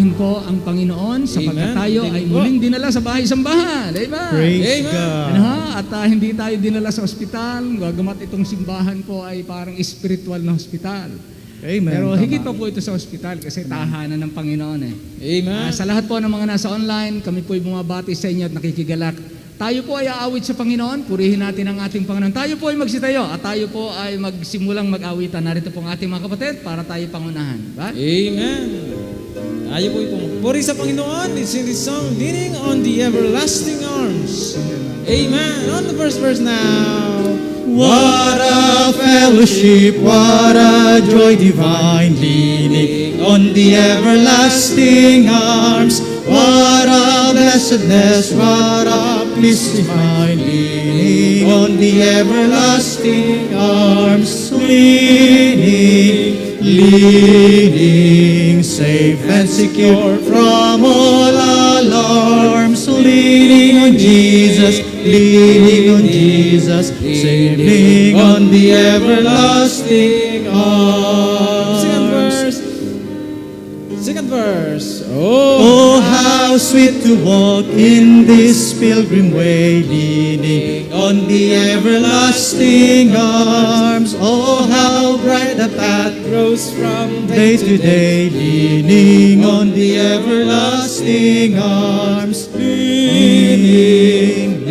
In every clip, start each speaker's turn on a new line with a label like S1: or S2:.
S1: purihin po ang Panginoon sapagkat
S2: Amen.
S1: tayo ay muling dinala sa bahay-sambahan. Amen.
S3: Praise
S2: Amen.
S3: God.
S1: Ano, at hindi tayo dinala sa ospital, gagamat itong simbahan po ay parang spiritual na hospital.
S3: Amen.
S1: Pero
S3: Tama.
S1: higit pa po ito sa ospital kasi tahanan ng Panginoon eh.
S2: Amen.
S1: Sa lahat po ng mga nasa online, kami po ay bumabati sa inyo at nakikigalak. Tayo po ay aawit sa Panginoon, purihin natin ang ating Panginoon. Tayo po ay magsitayo at tayo po ay magsimulang mag-awitan. Narito po ang ating mga kapatid para tayo pangunahan. Ba?
S2: Amen. Tayo po itong puri sa Panginoon. It's in this song, Leaning on the Everlasting Arms. Amen. On the first verse now.
S3: What a fellowship, what a joy divine, leaning on the everlasting arms. What a blessedness, what a bliss divine, leaning on the everlasting arms. Leaning, safe and secure from all alarms. Leaning on Jesus, leaning on Jesus, sailing on the everlasting arms.
S2: Second verse.
S3: Oh, how sweet to walk in this pilgrim way, leaning on the everlasting arms. Oh, how bright the path
S2: Grows from
S3: day to day, leaning on the everlasting arms. Leaning,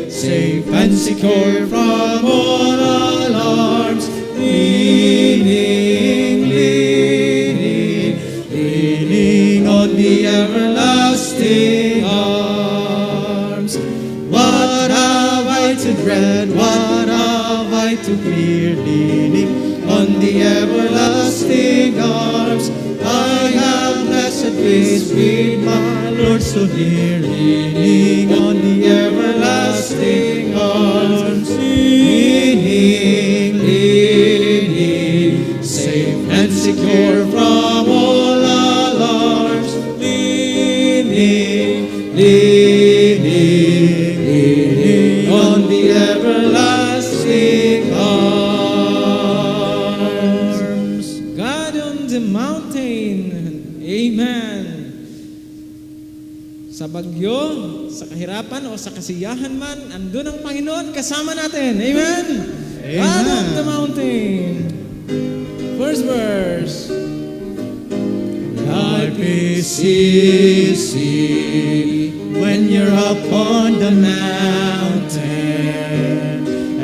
S3: safe and secure from all alarms. Leaning on the everlasting arms. What have I to dread? What have I to fear? Leaning on the everlasting arms. I have blessed peace with my Lord so near. Leaning on the everlasting arms. Leaning, safe and secure from all alarms. Leaning on the everlasting arms.
S2: God on the mountain. Amen. Sa bagyo, sa kahirapan o sa kasiyahan man, andun ang Panginoon kasama natin. Amen. God on the mountain. First verse.
S3: Life is easy when you're up on the mountain,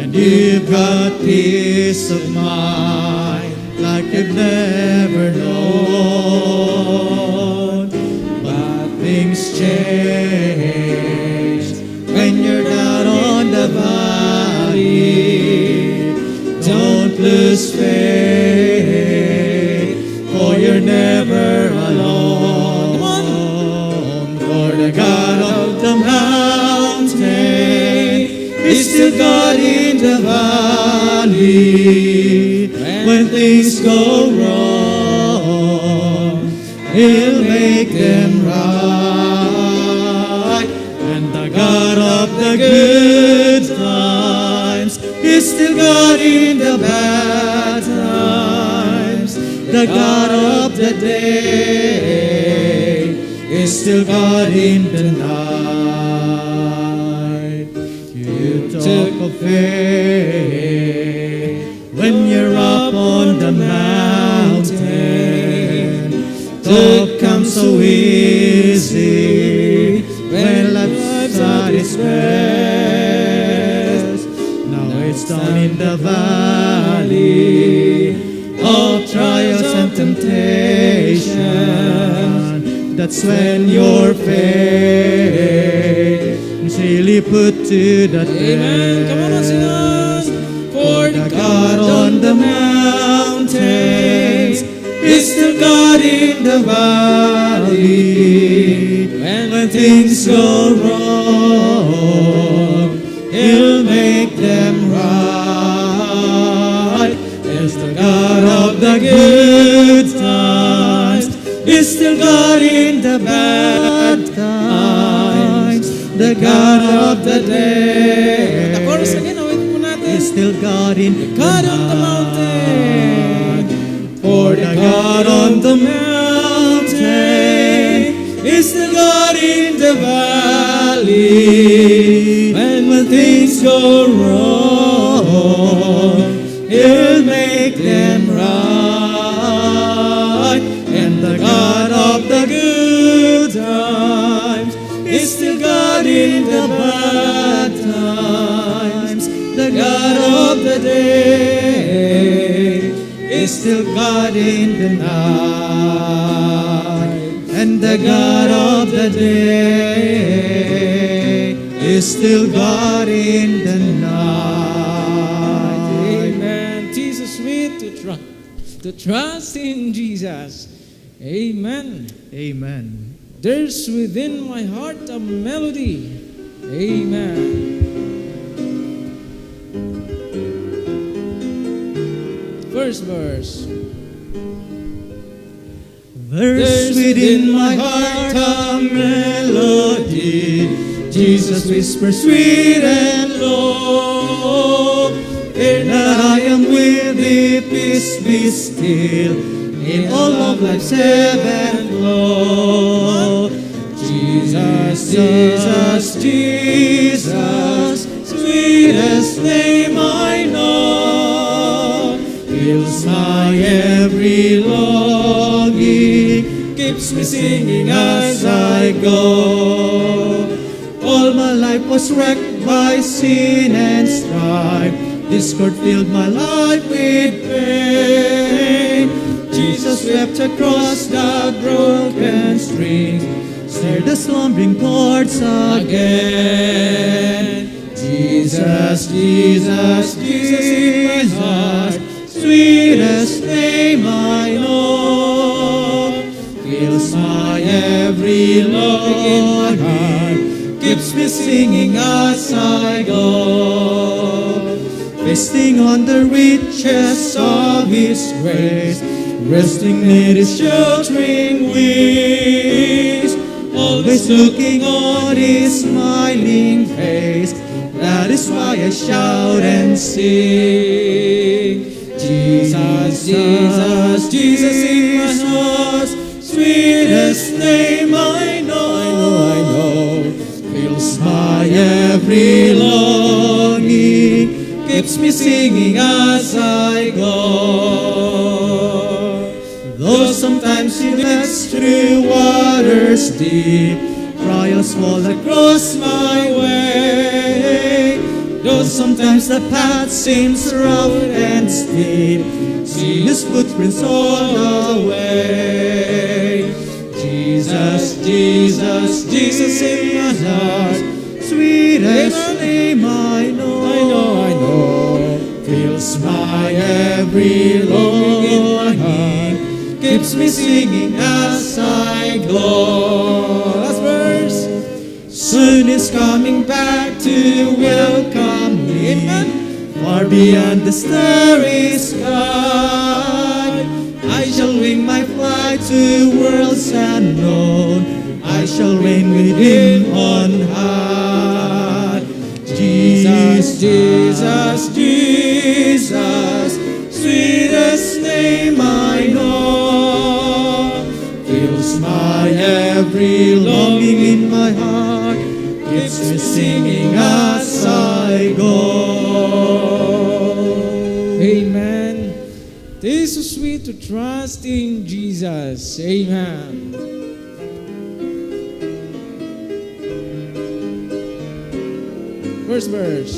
S3: and you've got peace of mind like you've never known. But things change when you're down on the valley. Don't lose faith, for you're never alone. For the God of the mountain is still God in the valley. When things go wrong, He'll make them right. And the God of the good times is still God in the bad times. The God of the day is still God in the night. You talk of faith when you're up on the mountain. Talk comes so easy when life's at its best. Now it's down in the valley of trials and temptation. That's when your faith is really put to the test.
S2: Amen. Come on, sing on.
S3: For the God on the mountains is still God in the valley. When things go wrong, He'll make them right. Is the God of the good times is still God in the bad times. The God of the day.
S2: The chorus again, awit po natin.
S3: Is still God in the
S2: God on the mountain.
S3: For the God on the mountain is still God in the valley. When things go wrong, He'll make them right. And the God of the good times is still God in the bad times. The God of the day is still God in the night. And the God of the day is still God in the night.
S2: Amen. Jesus sweet to trust in Jesus. Amen.
S3: Amen.
S2: There's within my heart a melody. Amen. First verse.
S3: There's within my heart a melody. Jesus whispers sweet and low. Ere that I am with thee, peace be still. In all of life's ebb and flow. Jesus, Jesus, Jesus, sweetest name I know. Fills my every longing, keeps me singing as I go. All my life was wrecked by sin and strife. Discord filled my life with pain. Jesus wept across the broken strings, stirred the slumbering chords again. Jesus, Jesus, Jesus, sweetest name I know. Fills my every longing, keeps me singing as I go. Feasting on the riches of His grace, resting near His sheltering wings, always looking on His smiling face. That is why I shout and sing. Jesus, Jesus, Jesus in my heart, sweetest name I know, I know. Fills my every longing, keeps me singing as I go. Though sometimes He leads through waters deep, trials fall across my way. Though sometimes the path seems rough and steep, see His footprints all the way. Jesus, Jesus, Jesus in my heart, sweetest name I know, I know. Fills my every longing, keeps me singing as I go. Last verse. Soon is coming back to welcome me, far beyond the starry sky. I shall wing my flight to worlds unknown. I shall reign with Him on high. Jesus, Jesus, Jesus, sweetest name I know. Fills my every longing in my heart, keeps me singing as I go.
S2: Amen. It is so sweet to trust in Jesus. Amen. First verse.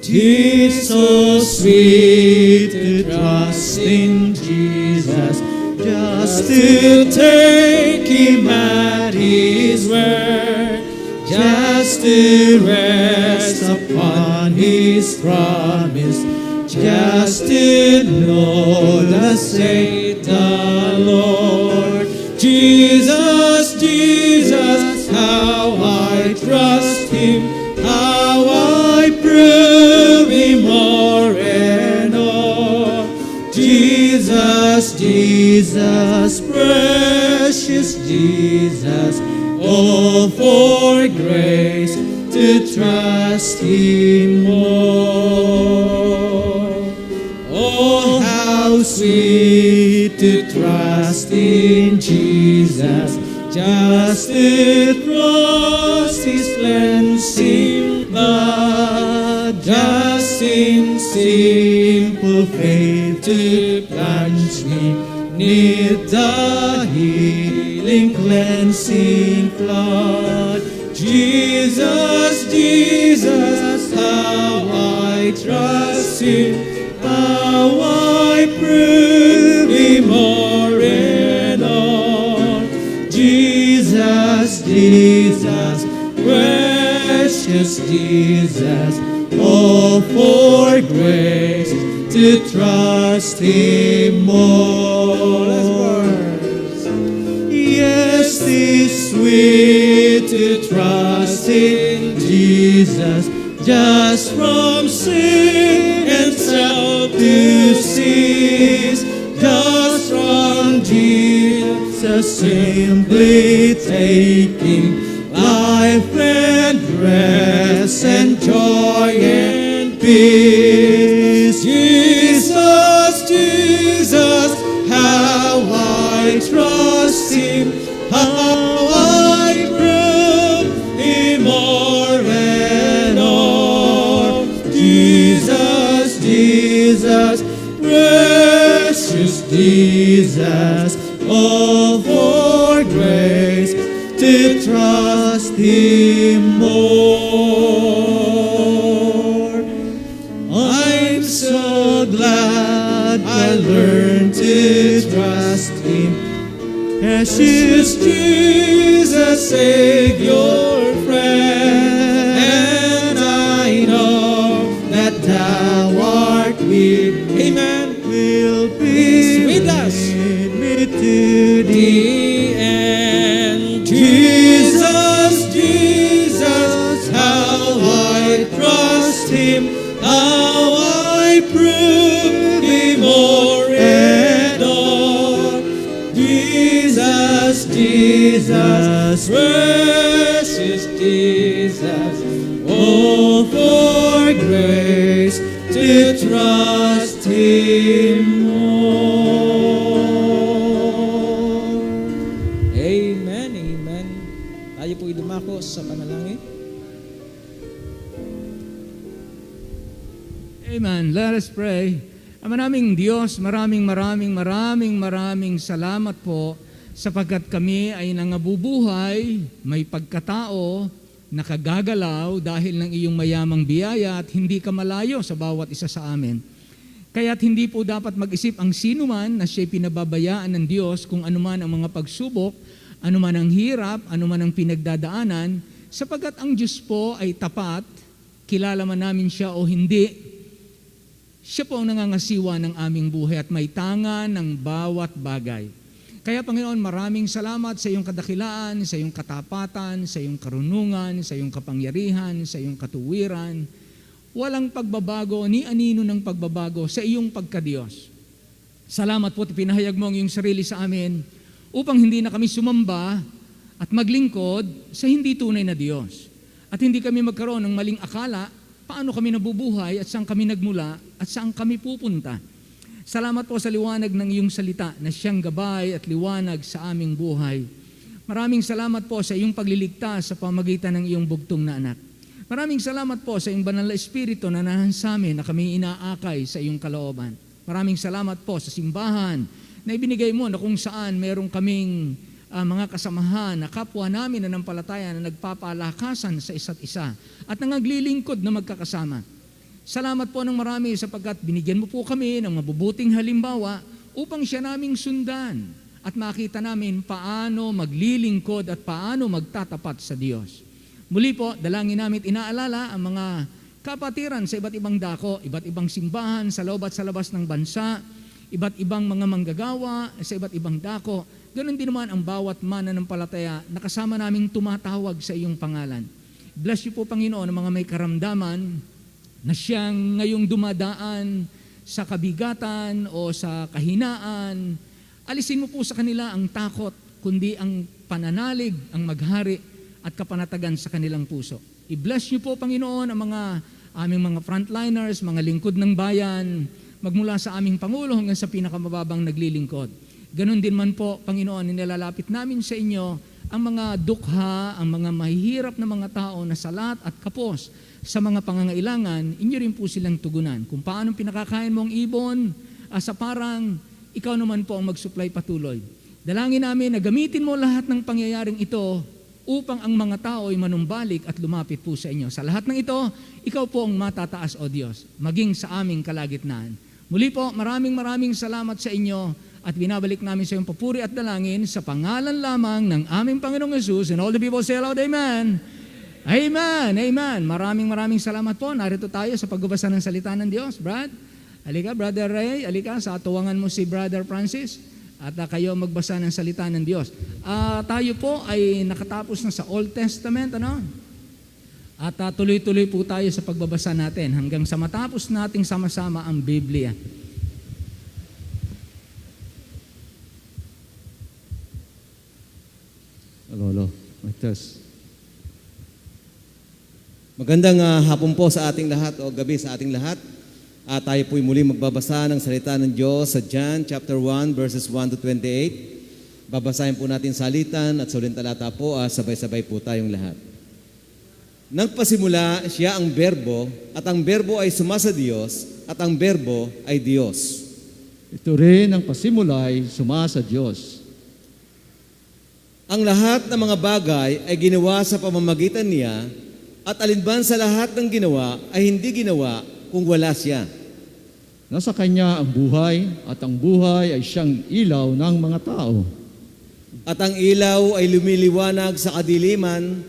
S3: Tis so sweet to trust in Jesus, just to take Him at His word, just to rest upon His promise, just to know thus saith the Lord. Jesus, Jesus, how I trust Him, how I prove Him more and more. Jesus, Jesus, precious Jesus, oh, for grace to trust Him more. Oh, how sweet to trust in Jesus, just to trust His cleansing blood, just in simple faith to plunge me neath the healing cleansing flood. Jesus, Jesus, how I trust Him, how I prove Him more and all. Jesus, Jesus, precious Jesus, oh, for grace to trust Him more. Yes, 'tis sweet to trust in Jesus, just from sin and self to cease, just from Jesus simply taking life and rest and joy and peace. Jesus, Jesus, how I trust Him, how I prove Him more and more. Jesus, Jesus, precious Jesus, oh, for grace to trust Him more. I'm so glad I learned to trust Him, precious Jesus, Savior, friend, and I know that Thou art with me, amen, will be with us me to the end. Jesus, Jesus, how I trust Him, how I prove Him more and more. Jesus, Jesus, precious Jesus, oh, for grace to trust Him more.
S2: Amen, amen. Tayo po'y dumako sa panalangin.
S1: Amen. Let us pray. Ama naming Diyos, maraming salamat po sapagkat kami ay nangabubuhay, may pagkatao, nakagagalaw dahil ng iyong mayamang biyaya at hindi ka malayo sa bawat isa sa amin. Kaya't hindi po dapat mag-isip ang sino man na siya'y pinababayaan ng Diyos kung anuman ang mga pagsubok, anuman ang hirap, anuman ang pinagdadaanan, sapagkat ang Diyos po ay tapat, kilala man namin siya o hindi, siya po ang nangangasiwa ng aming buhay at may tanga ng bawat bagay. Kaya Panginoon, maraming salamat sa iyong kadakilaan, sa iyong katapatan, sa iyong karunungan, sa iyong kapangyarihan, sa iyong katuwiran. Walang pagbabago ni anino ng pagbabago sa iyong pagkadiyos. Salamat po at pinahayag mo ang iyong sarili sa amin upang hindi na kami sumamba at maglingkod sa hindi tunay na Diyos. At hindi kami magkaroon ng maling akala paano kami nabubuhay at saan kami nagmula at saan kami pupunta. Salamat po sa liwanag ng iyong salita na siyang gabay at liwanag sa aming buhay. Maraming salamat po sa iyong pagliligtas sa pamagitan ng iyong bugtong na anak. Maraming salamat po sa iyong banal na espiritu na nahan sa amin na kami inaakay sa iyong kalooban. Maraming salamat po sa simbahan na ibinigay mo na kung saan meron kaming mga kasamahan na kapwa namin na nampalataya na nagpapalakasan sa isa't isa at nangaglilingkod na magkakasama. Salamat po ng marami sapagkat binigyan mo po kami ng mabubuting halimbawa upang siya naming sundan at makita namin paano maglilingkod at paano magtatapat sa Diyos. Muli po, dalangin namin inaalala ang mga kapatiran sa iba't ibang dako, iba't ibang simbahan sa loob at sa labas ng bansa, iba't ibang mga manggagawa sa iba't ibang dako. Ganon din naman ang bawat mananampalataya na kasama naming tumatawag sa iyong pangalan. Bless you po, Panginoon, ang mga may karamdaman na siyang ngayong dumadaan sa kabigatan o sa kahinaan. Alisin mo po sa kanila ang takot, kundi ang pananalig, ang maghari at kapanatagan sa kanilang puso. I-bless niyo po, Panginoon, ang mga aming mga frontliners, mga lingkod ng bayan, magmula sa aming Pangulo hanggang sa pinakamababang naglilingkod. Ganon din man po, Panginoon, nilalapit namin sa inyo ang mga dukha, ang mga mahihirap na mga tao na salat at kapos sa mga pangangailangan, inyo rin po silang tugunan. Kung paano pinakakain mo ang ibon, sa parang ikaw naman po ang mag-supply patuloy. Dalangin namin na gamitin mo lahat ng pangyayaring ito upang ang mga tao ay manumbalik at lumapit po sa inyo. Sa lahat ng ito, ikaw po ang matataas, O Diyos, maging sa aming kalagitnaan. Muli po, maraming salamat sa inyo at binabalik namin sa iyong papuri at dalangin sa pangalan lamang ng aming Panginoong Yesus. And all the people say aloud, Amen. Amen. Amen. Maraming salamat po. Narito tayo sa pagbabasa ng salita ng Diyos. Brad, alika, Brother Ray, alika, sa tuwangan mo si Brother Francis at kayo magbasa ng salita ng Diyos. Tayo po ay nakatapos na sa Old Testament, ano? At tuloy-tuloy po tayo sa pagbabasa natin hanggang sa matapos nating sama-sama ang Biblia.
S3: Lolo, my test. Magandang hapon po sa ating lahat o gabi sa ating lahat. Tayo po'y muli magbabasa ng salita ng Diyos sa John chapter 1 verses 1 to 28. Babasahin po natin salitan at sa uling talata po, sabay-sabay po tayong lahat. Nagpasimula siya ang berbo at ang berbo ay sumasa Diyos at ang berbo ay Diyos.
S4: Ito rin ang pasimulay sumasa Diyos.
S3: Ang lahat ng mga bagay ay ginawa sa pamamagitan niya at alinman sa lahat ng ginawa ay hindi ginawa kung wala siya.
S4: Nasa Kanya ang buhay at ang buhay ay siyang ilaw ng mga tao.
S3: At ang ilaw ay lumiliwanag sa kadiliman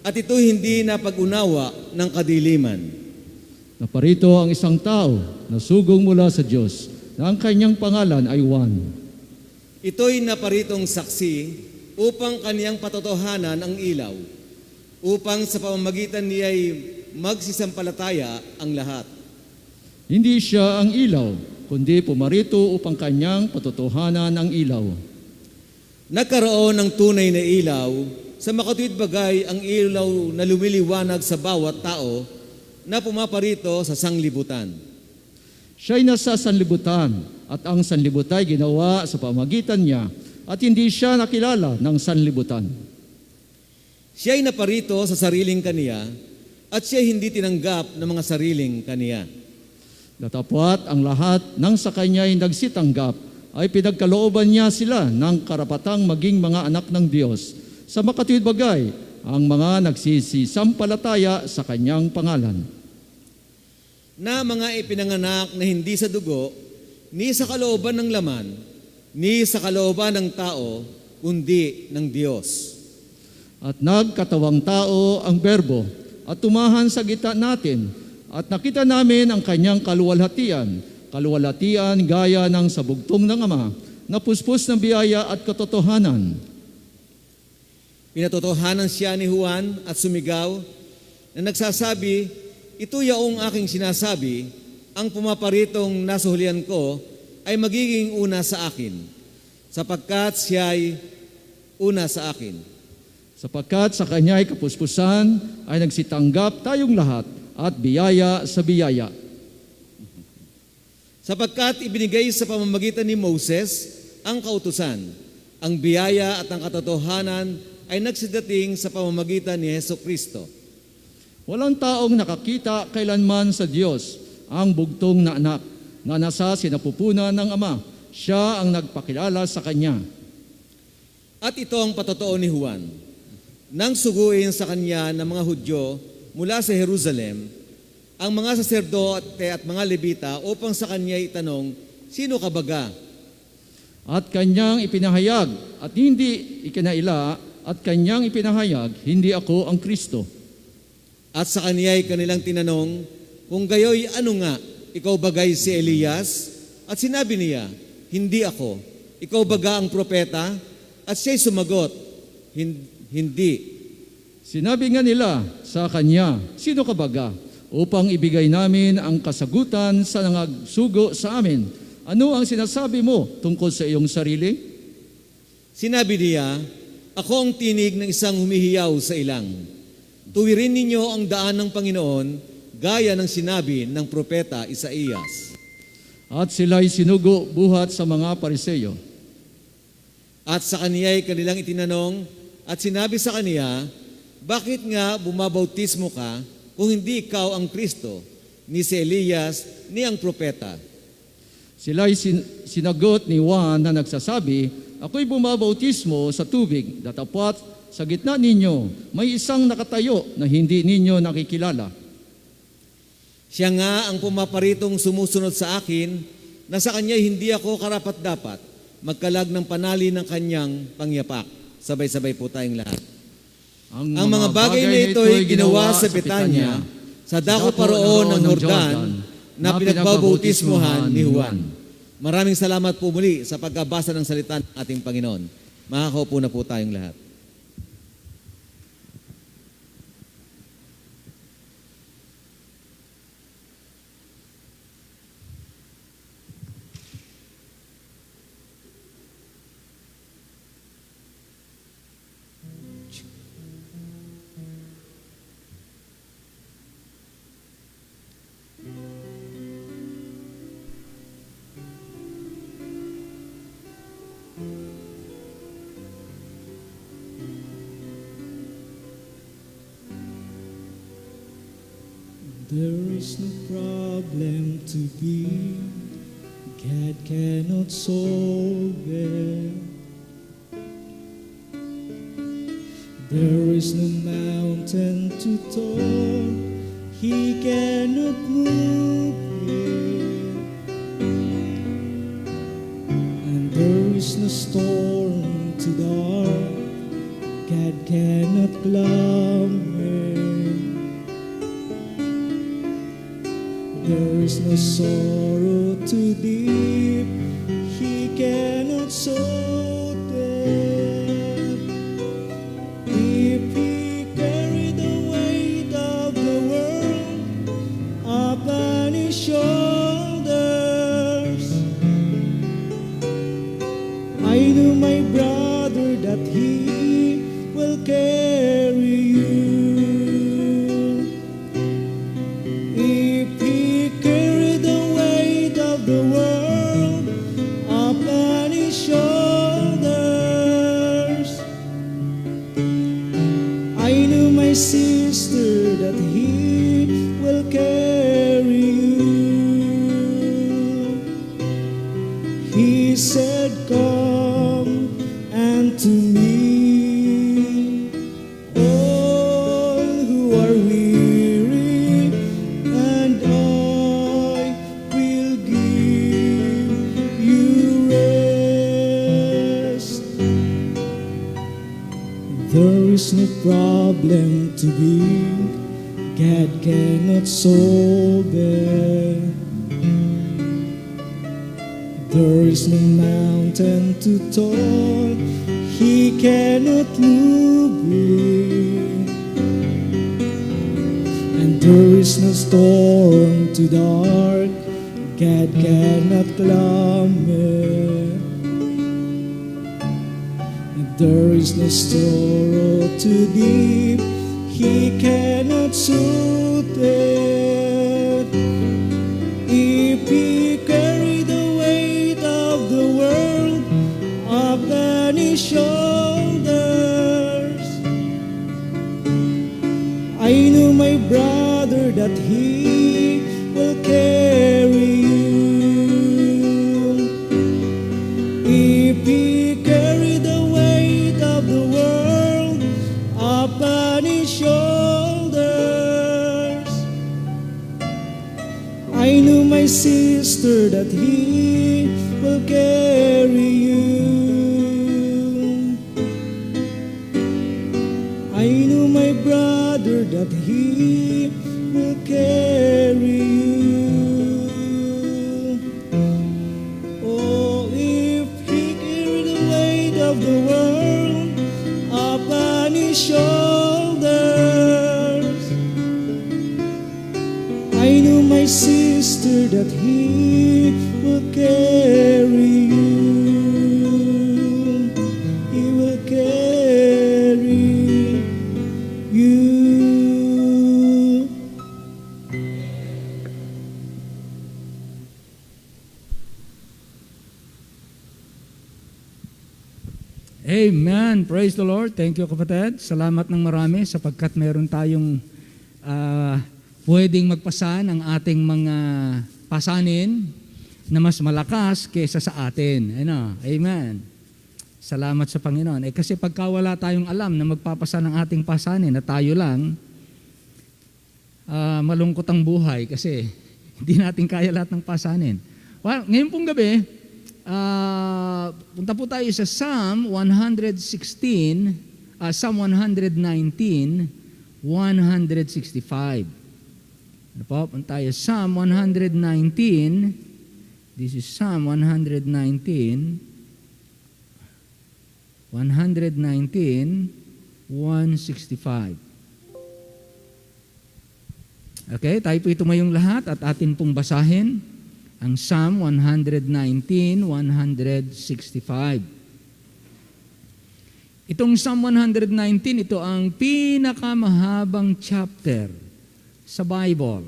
S3: at ito hindi napag-unawa ng kadiliman.
S4: Naparito ang isang tao na sugong mula sa Diyos na ang kanyang pangalan ay Juan.
S3: Ito'y naparitong saksi upang kaniyang patotohanan ang ilaw, upang sa pamamagitan niya'y magsisampalataya ang lahat.
S4: Hindi siya ang ilaw, kundi pumarito upang kanyang patotohanan ang ilaw.
S3: Nagkaroon ng tunay na ilaw, sa makatuwid bagay ang ilaw na lumiliwanag sa bawat tao na pumaparito sa sanglibutan.
S4: Siya'y nasa sanlibutan at ang sanlibutan ay ginawa sa pamamagitan niya at hindi siya nakilala ng sanlibutan.
S3: Siya'y naparito sa sariling kaniya at siya'y hindi tinanggap ng mga sariling kaniya.
S4: Datapwat ang lahat ng sa kanya'y nagsitanggap ay pinagkalooban niya sila ng karapatang maging mga anak ng Diyos. Sa makatuwid bagay, ang mga nagsisisampalataya sa kanyang pangalan.
S3: Na mga ipinanganak na hindi sa dugo, ni sa kalooban ng laman, ni sa kalooban ng tao, kundi ng Diyos.
S4: At nagkatawang tao ang berbo at tumahan sa gitna natin at nakita namin ang kanyang kaluwalhatian gaya ng sabugtong ng Ama na puspos ng biyaya at katotohanan.
S3: Pinatotohanan siya ni Juan at sumigaw na nagsasabi, ito yaong aking sinasabi, ang pumaparitong nasuhulian ko ay magiging una sa akin, sapagkat siya'y una sa akin.
S4: Sapagkat sa kanya'y kapuspusan ay nagsitanggap tayong lahat at biyaya sa biyaya.
S3: Sapagkat ibinigay sa pamamagitan ni Moses ang kautusan, ang biyaya at ang katotohanan ay nagsidating sa pamamagitan ni Hesukristo.
S4: Walang taong nakakita kailanman sa Diyos ang bugtong na anak na nasa sinapupunan ng Ama. Siya ang nagpakilala sa Kanya.
S3: At ito ang patotoo ni Juan. Nang suguin sa kanya ng mga Hudyo mula sa Jerusalem, ang mga saserdote at mga Levita upang sa kanya itanong, sino ka baga?
S4: At Kanyang ipinahayag at hindi ikinaila at Kanyang ipinahayag, hindi ako ang Kristo.
S3: At sa kaniya'y kanilang tinanong, kung gayoy ano nga, ikaw bagay si Elias? At sinabi niya, hindi ako. Ikaw baga ang propeta? At siya'y sumagot, hindi.
S4: Sinabi nga nila sa Kanya, sino ka baga? Upang ibigay namin ang kasagutan sa nangagsugo sa amin. Ano ang sinasabi mo tungkol sa iyong sarili?
S3: Sinabi niya, ako ang tinig ng isang humihiyaw sa ilang. Tuwirin ninyo ang daan ng Panginoon, gaya ng sinabi ng propeta Isaías.
S4: At sila'y sinugo buhat sa mga Pariseyo.
S3: At sa kaniya'y kanilang itinanong,
S5: at sinabi sa kaniya, bakit nga bumabautismo ka kung hindi ikaw ang Kristo, ni si Elias, ni ang propeta?
S4: Sila'y sinagot ni Juan na nagsasabi, ako'y bumabautismo sa tubig, datapwat sa gitna ninyo, may isang nakatayo na hindi ninyo nakikilala.
S5: Siya nga ang pumaparitong sumusunod sa akin, na sa kanya hindi ako karapat-dapat, magkalag ng panali ng kanyang pangyapak. Sabay-sabay po tayong lahat. Ang mga bagay na ito ay ginawa sa Betanya, sa dako paroon ng Jordan, na pinagbabautismuhan ni Juan. Maraming salamat po muli sa pagkabasa ng salita ng ating Panginoon. Makakaupo na po tayong lahat.
S3: There is no problem to be, God cannot solve it. There is no mountain too tall, He cannot move it. And there is no storm too dark, God cannot calm it. There is no sorrow too deep, He cannot soothe it. If He carried the weight of the world upon His shoulders, I know, my brother, that He will carry you. If He carried the weight of the world upon His shoulders, I know, my sister, that He will carry you. He said, come unto me, all who are weary, and I will give you rest. There is no problem to be, God cannot solve it. There is no mountain too tall, He cannot move it. And there is no storm too dark, God cannot calm it. And there is no sorrow too deep, He cannot soothe it. If He carry the weight of the world upon His shoulders, I know, my brother, that He will carry you. If He carry the weight of the world upon His shoulders, I know, my sister, that He will carry you. I know, my brother, that He will carry you. Oh, if He carry the weight of the world upon His shoulders, I know, my sister, that He will carry you. He will carry you.
S1: Amen. Praise the Lord. Thank you, kapatid. Salamat ng marami sapagkat meron tayong pwedeng magpasan ang ating mga pasanin na mas malakas kaysa sa atin. Ano? Amen. Salamat sa Panginoon. Kasi pagka wala tayong alam na magpapasa ng ating pasanin na tayo lang, malungkot ang buhay kasi hindi natin kaya lahat ng pasanin. Well, ngayon pong gabi, punta po tayo sa Psalm 116, Psalm 119, 165. Ano po? Punta tayo Psalm 119. This is Psalm 119. 165. Okay, tayo po tumayong lahat at atin pong basahin ang Psalm 119, 165. Itong Psalm 119, ito ang pinakamahabang chapter sa Bible.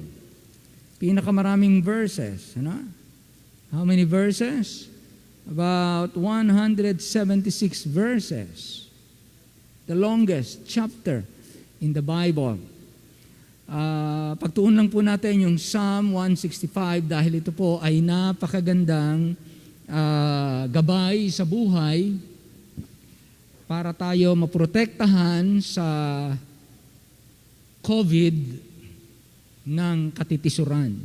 S1: Pinakamaraming verses. Ano? How many verses? About 176 verses. The longest chapter in the Bible. Pagtuon lang po natin yung Psalm 165 dahil ito po ay napakagandang gabay sa buhay para tayo maprotektahan sa COVID ng katitisuran.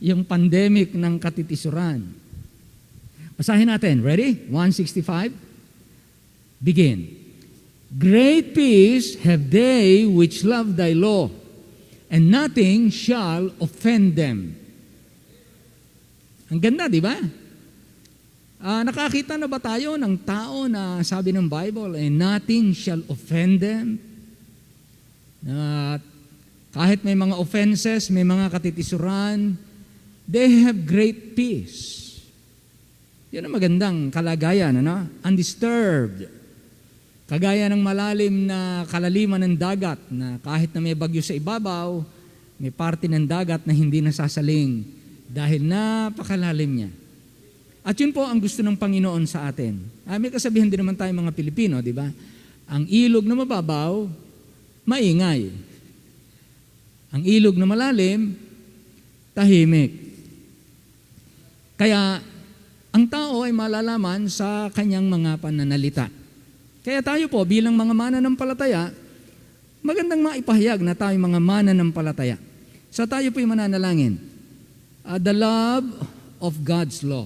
S1: Yung pandemic ng katitisuran. Basahin natin. Ready? 165. Begin. Great peace have they which love thy law, and nothing shall offend them. Ang ganda, di ba? Nakakita na ba tayo ng tao na sabi ng Bible, and nothing shall offend them? Kahit may mga offenses, may mga katitisuran, they have great peace. Yan ang magandang kalagayan, ano? Undisturbed. Kagaya ng malalim na kalaliman ng dagat na kahit na may bagyo sa ibabaw, may parte ng dagat na hindi nasasaling dahil napakalalim niya. At yun po ang gusto ng Panginoon sa atin. May kasabihan din naman tayo mga Pilipino, di ba? Ang ilog na mababaw, maingay. Ang ilog na malalim, tahimik. Kaya ang tao ay malalaman sa kanyang mga pananalita. Kaya tayo po bilang mga mananampalataya, magandang maipahayag na tayo mga mananampalataya. So tayo po'y mananalangin. The love of God's law.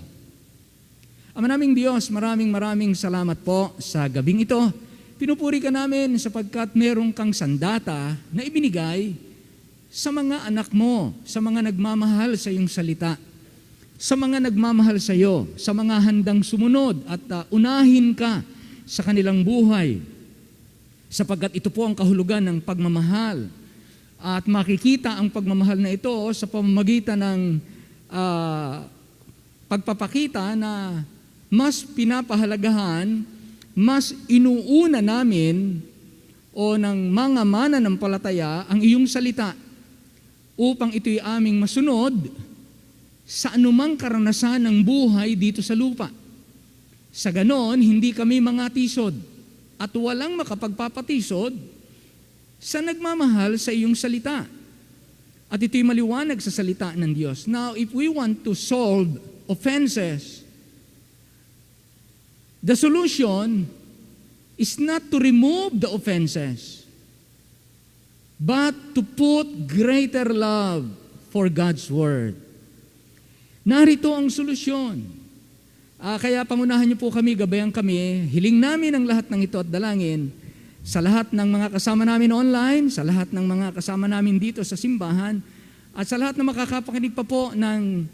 S1: Ama naming Diyos, maraming salamat po sa gabing ito. Pinupuri ka namin sapagkat merong kang sandata na ibinigay sa mga anak mo, sa mga nagmamahal sa iyong salita, sa mga nagmamahal sa iyo, sa mga handang sumunod at unahin ka sa kanilang buhay, sapagkat ito po ang kahulugan ng pagmamahal. At makikita ang pagmamahal na ito sa pamamagitan ng pagpapakita na mas pinapahalagahan, mas inuuna namin o ng mga mananampalataya ang iyong salita upang ito'y aming masunod sa anumang karanasan ng buhay dito sa lupa. Sa ganon, hindi kami mangatisod at walang makapagpapatisod sa nagmamahal sa iyong salita. At ito'y maliwanag sa salita ng Diyos. Now, if we want to solve offenses, the solution is not to remove the offenses, but to put greater love for God's Word. Narito ang solusyon. Kaya pangunahan niyo po kami, gabayan kami, hiling namin ang lahat ng ito at dalangin sa lahat ng mga kasama namin online, sa lahat ng mga kasama namin dito sa simbahan, at sa lahat na makakapakinig pa po ng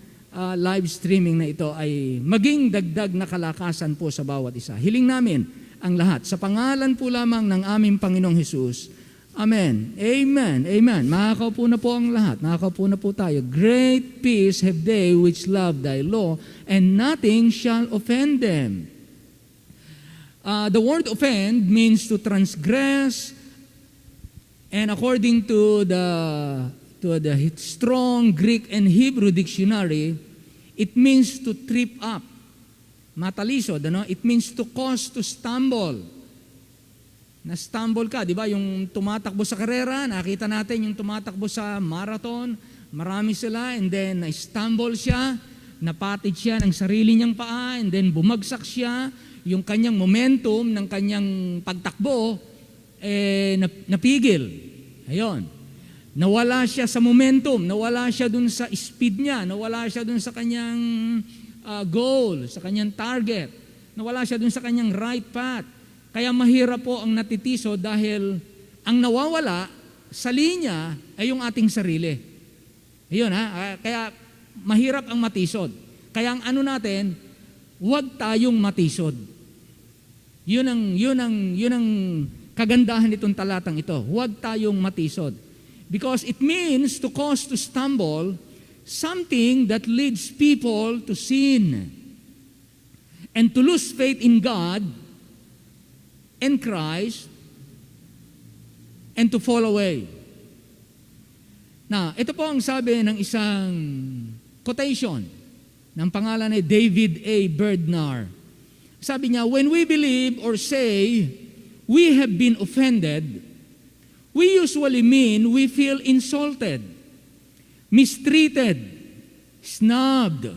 S1: live streaming na ito ay maging dagdag na kalakasan po sa bawat isa. Hiling namin ang lahat. Sa pangalan po lamang ng aming Panginoong Hesus. Amen. Amen. Amen. Makakaupo na po ang lahat. Makakaupo na po tayo. Great peace have they which love thy law, and nothing shall offend them. The word offend means to transgress, and according to the strong Greek and Hebrew dictionary, it means to trip up, Matalisod, ano? It means to cause to stumble. Na-stumble ka, di ba? Yung tumatakbo sa karera, nakita natin yung tumatakbo sa marathon, marami sila, and then na-stumble siya, napatid siya ng sarili niyang paa, and then bumagsak siya, yung kanyang momentum ng kanyang pagtakbo, napigil. Ayun. Nawala siya sa momentum, nawala siya dun sa speed niya, nawala siya dun sa kanyang goal, sa kanyang target, nawala siya dun sa kanyang right path. Kaya mahirap po ang natitiso dahil ang nawawala sa linya ay yung ating sarili. Ayun ha, kaya mahirap ang matisod. Kaya ang ano natin, huwag tayong matisod. Yun ang kagandahan nitong talatang ito. Huwag tayong matisod. Because it means to cause to stumble something that leads people to sin and to lose faith in God and Christ and to fall away. Now, ito po ang sabi ng isang quotation ng pangalan ni David A. Bednar. Sabi niya, when we believe or say we have been offended, we usually mean we feel insulted, mistreated, snubbed,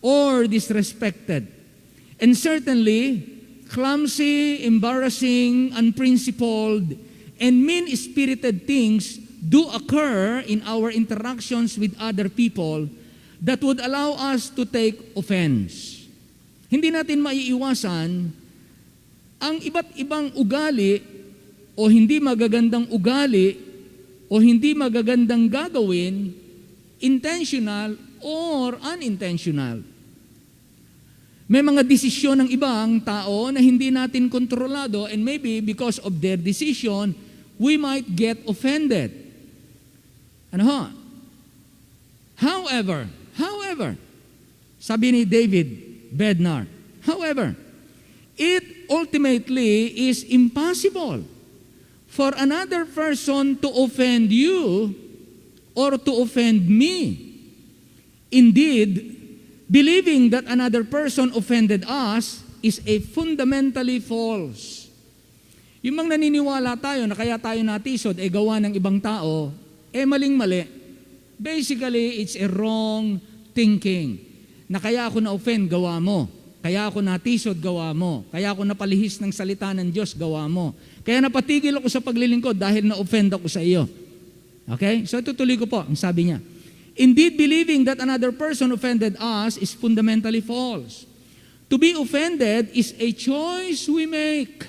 S1: or disrespected. And certainly, clumsy, embarrassing, unprincipled, and mean-spirited things do occur in our interactions with other people that would allow us to take offense. Hindi natin maiiwasan ang iba't ibang ugali o hindi magagandang ugali o hindi magagandang gagawin, intentional or unintentional. May mga desisyon ng ibang tao na hindi natin kontrolado, and maybe because of their decision, we might get offended. Ano ho? However, sabi ni David Bednar, however, it ultimately is impossible for another person to offend you or to offend me. Indeed, believing that another person offended us is a fundamentally false. Yung mga naniniwala tayo na kaya tayo natisod ay gawa ng ibang tao, maling-mali. Basically, it's a wrong thinking. Na kaya ako na-offend, gawa mo. Kaya ako natisod, gawa mo. Kaya ako napalihis ng salita ng Diyos, gawa mo. Kaya napatigil ako sa paglilingkod dahil na-offend ako sa iyo. Okay? So itutuloy ko po, ang sabi niya. Indeed, believing that another person offended us is fundamentally false. To be offended is a choice we make.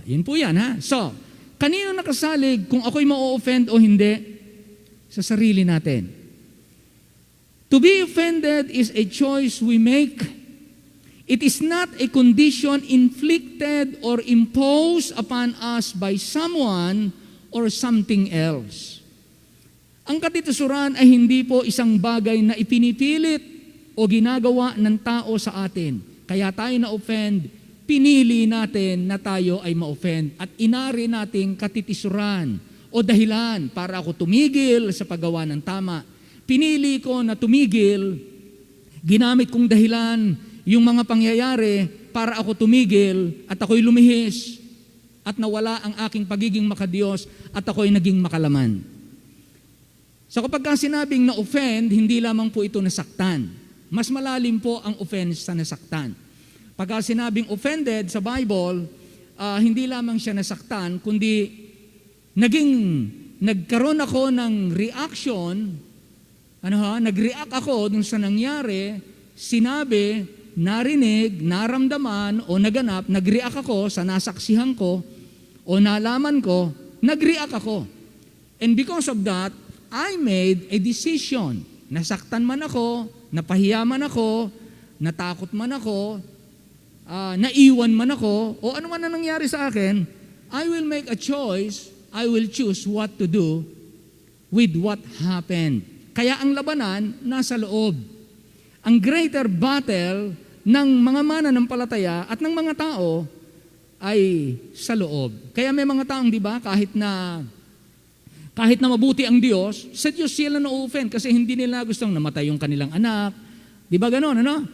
S1: Yun po yan ha. So, kanino nakasalig kung ako'y ma-offend o hindi? Sa sarili natin. To be offended is a choice we make. It is not a condition inflicted or imposed upon us by someone or something else. Ang katitusuran ay hindi po isang bagay na ipinipilit o ginagawa ng tao sa atin. Kaya tayo na-offend, pinili natin na tayo ay ma-offend at inari nating katitisuran o dahilan para ako tumigil sa paggawa ng tama. Pinili ko na tumigil, ginamit kong dahilan yung mga pangyayari para ako tumigil at ako'y lumihis at nawala ang aking pagiging makadiyos at ako'y naging makalaman. So kapag sinabing na-offend, hindi lamang po ito nasaktan. Mas malalim po ang offense sa nasaktan. Pagka sinabing offended sa Bible, hindi lamang siya nasaktan, kundi nagkaroon ako ng reaction, nag-react ako dun sa nangyari, sinabi, narinig, naramdaman o naganap, nag-react ako sa nasaksihan ko o nalaman ko, nag-react ako. And because of that, I made a decision. Nasaktan man ako, napahiya man ako, natakot man ako, naiwan man ako, o ano man na nangyari sa akin, I will make a choice, I will choose what to do with what happened. Kaya ang labanan, nasa loob. Ang greater battle ng mga mananampalataya at ng mga tao ay sa loob. Kaya may mga taong, di ba, kahit na mabuti ang Diyos, sa Diyos sila na-offend kasi hindi nila gustong namatay yung kanilang anak, Di ba ganon, ano?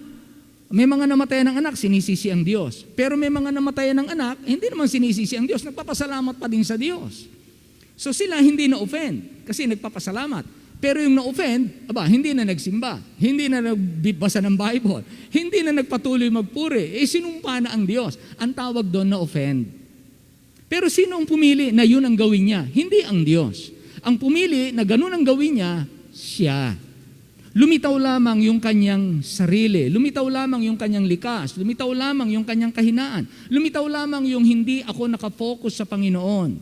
S1: May mga namatayan ng anak, sinisisi ang Diyos. Pero may mga namatayan ng anak, hindi naman sinisisi ang Diyos, nagpapasalamat pa din sa Diyos. So sila hindi na-offend kasi nagpapasalamat. Pero yung na-offend, hindi na nagsimba, hindi na nagbasa ng Bible, hindi na nagpatuloy magpuri, sinumpa na ang Diyos. Ang tawag doon na-offend. Pero sino ang pumili na yun ang gawin niya? Hindi ang Diyos. Ang pumili na ganun ang gawin niya, siya. Lumitaw lamang yung kanyang sarili, lumitaw lamang yung kanyang likas, lumitaw lamang yung kanyang kahinaan, lumitaw lamang yung hindi ako nakafocus sa Panginoon.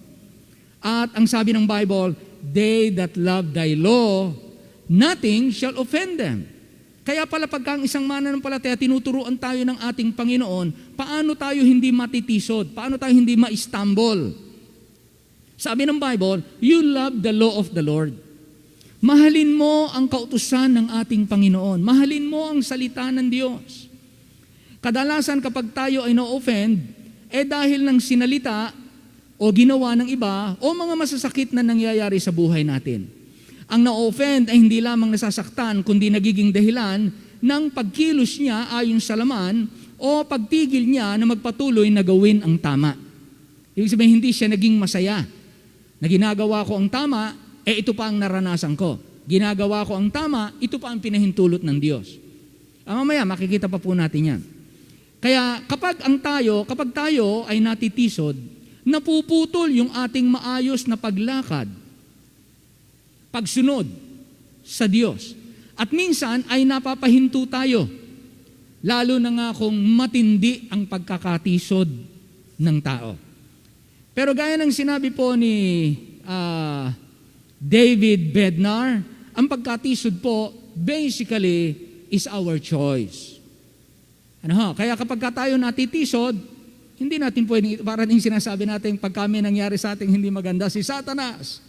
S1: At ang sabi ng Bible, they that love thy law, nothing shall offend them. Kaya pala pagka ang isang mananampalataya, tinuturuan tayo ng ating Panginoon, paano tayo hindi matitisod, paano tayo hindi ma-stumble. Sabi ng Bible, you love the law of the Lord. Mahalin mo ang kautusan ng ating Panginoon. Mahalin mo ang salita ng Diyos. Kadalasan kapag tayo ay na-offend, dahil ng sinalita o ginawa ng iba o mga masasakit na nangyayari sa buhay natin. Ang na-offend ay hindi lamang nasasaktan, kundi nagiging dahilan ng pagkilos niya ayon sa laman o pagtigil niya na magpatuloy na gawin ang tama. Ibig sabihin, hindi siya naging masaya. Na ginagawa ko ang tama, ito pa ang naranasan ko. Ginagawa ko ang tama, ito pa ang pinahintulot ng Diyos. Mamaya, makikita pa po natin yan. Kaya kapag tayo ay natitisod, napuputol yung ating maayos na paglakad, pagsunod sa Diyos. At minsan ay napapahinto tayo, lalo na nga kung matindi ang pagkakatisod ng tao. Pero gaya ng sinabi po ni David Bednar, ang pagkatisod po, basically, is our choice. Kaya kapag tayo natitisod, hindi natin pwedeng, parang yung sinasabi natin, pag kami nangyari sa ating hindi maganda, si Satanas.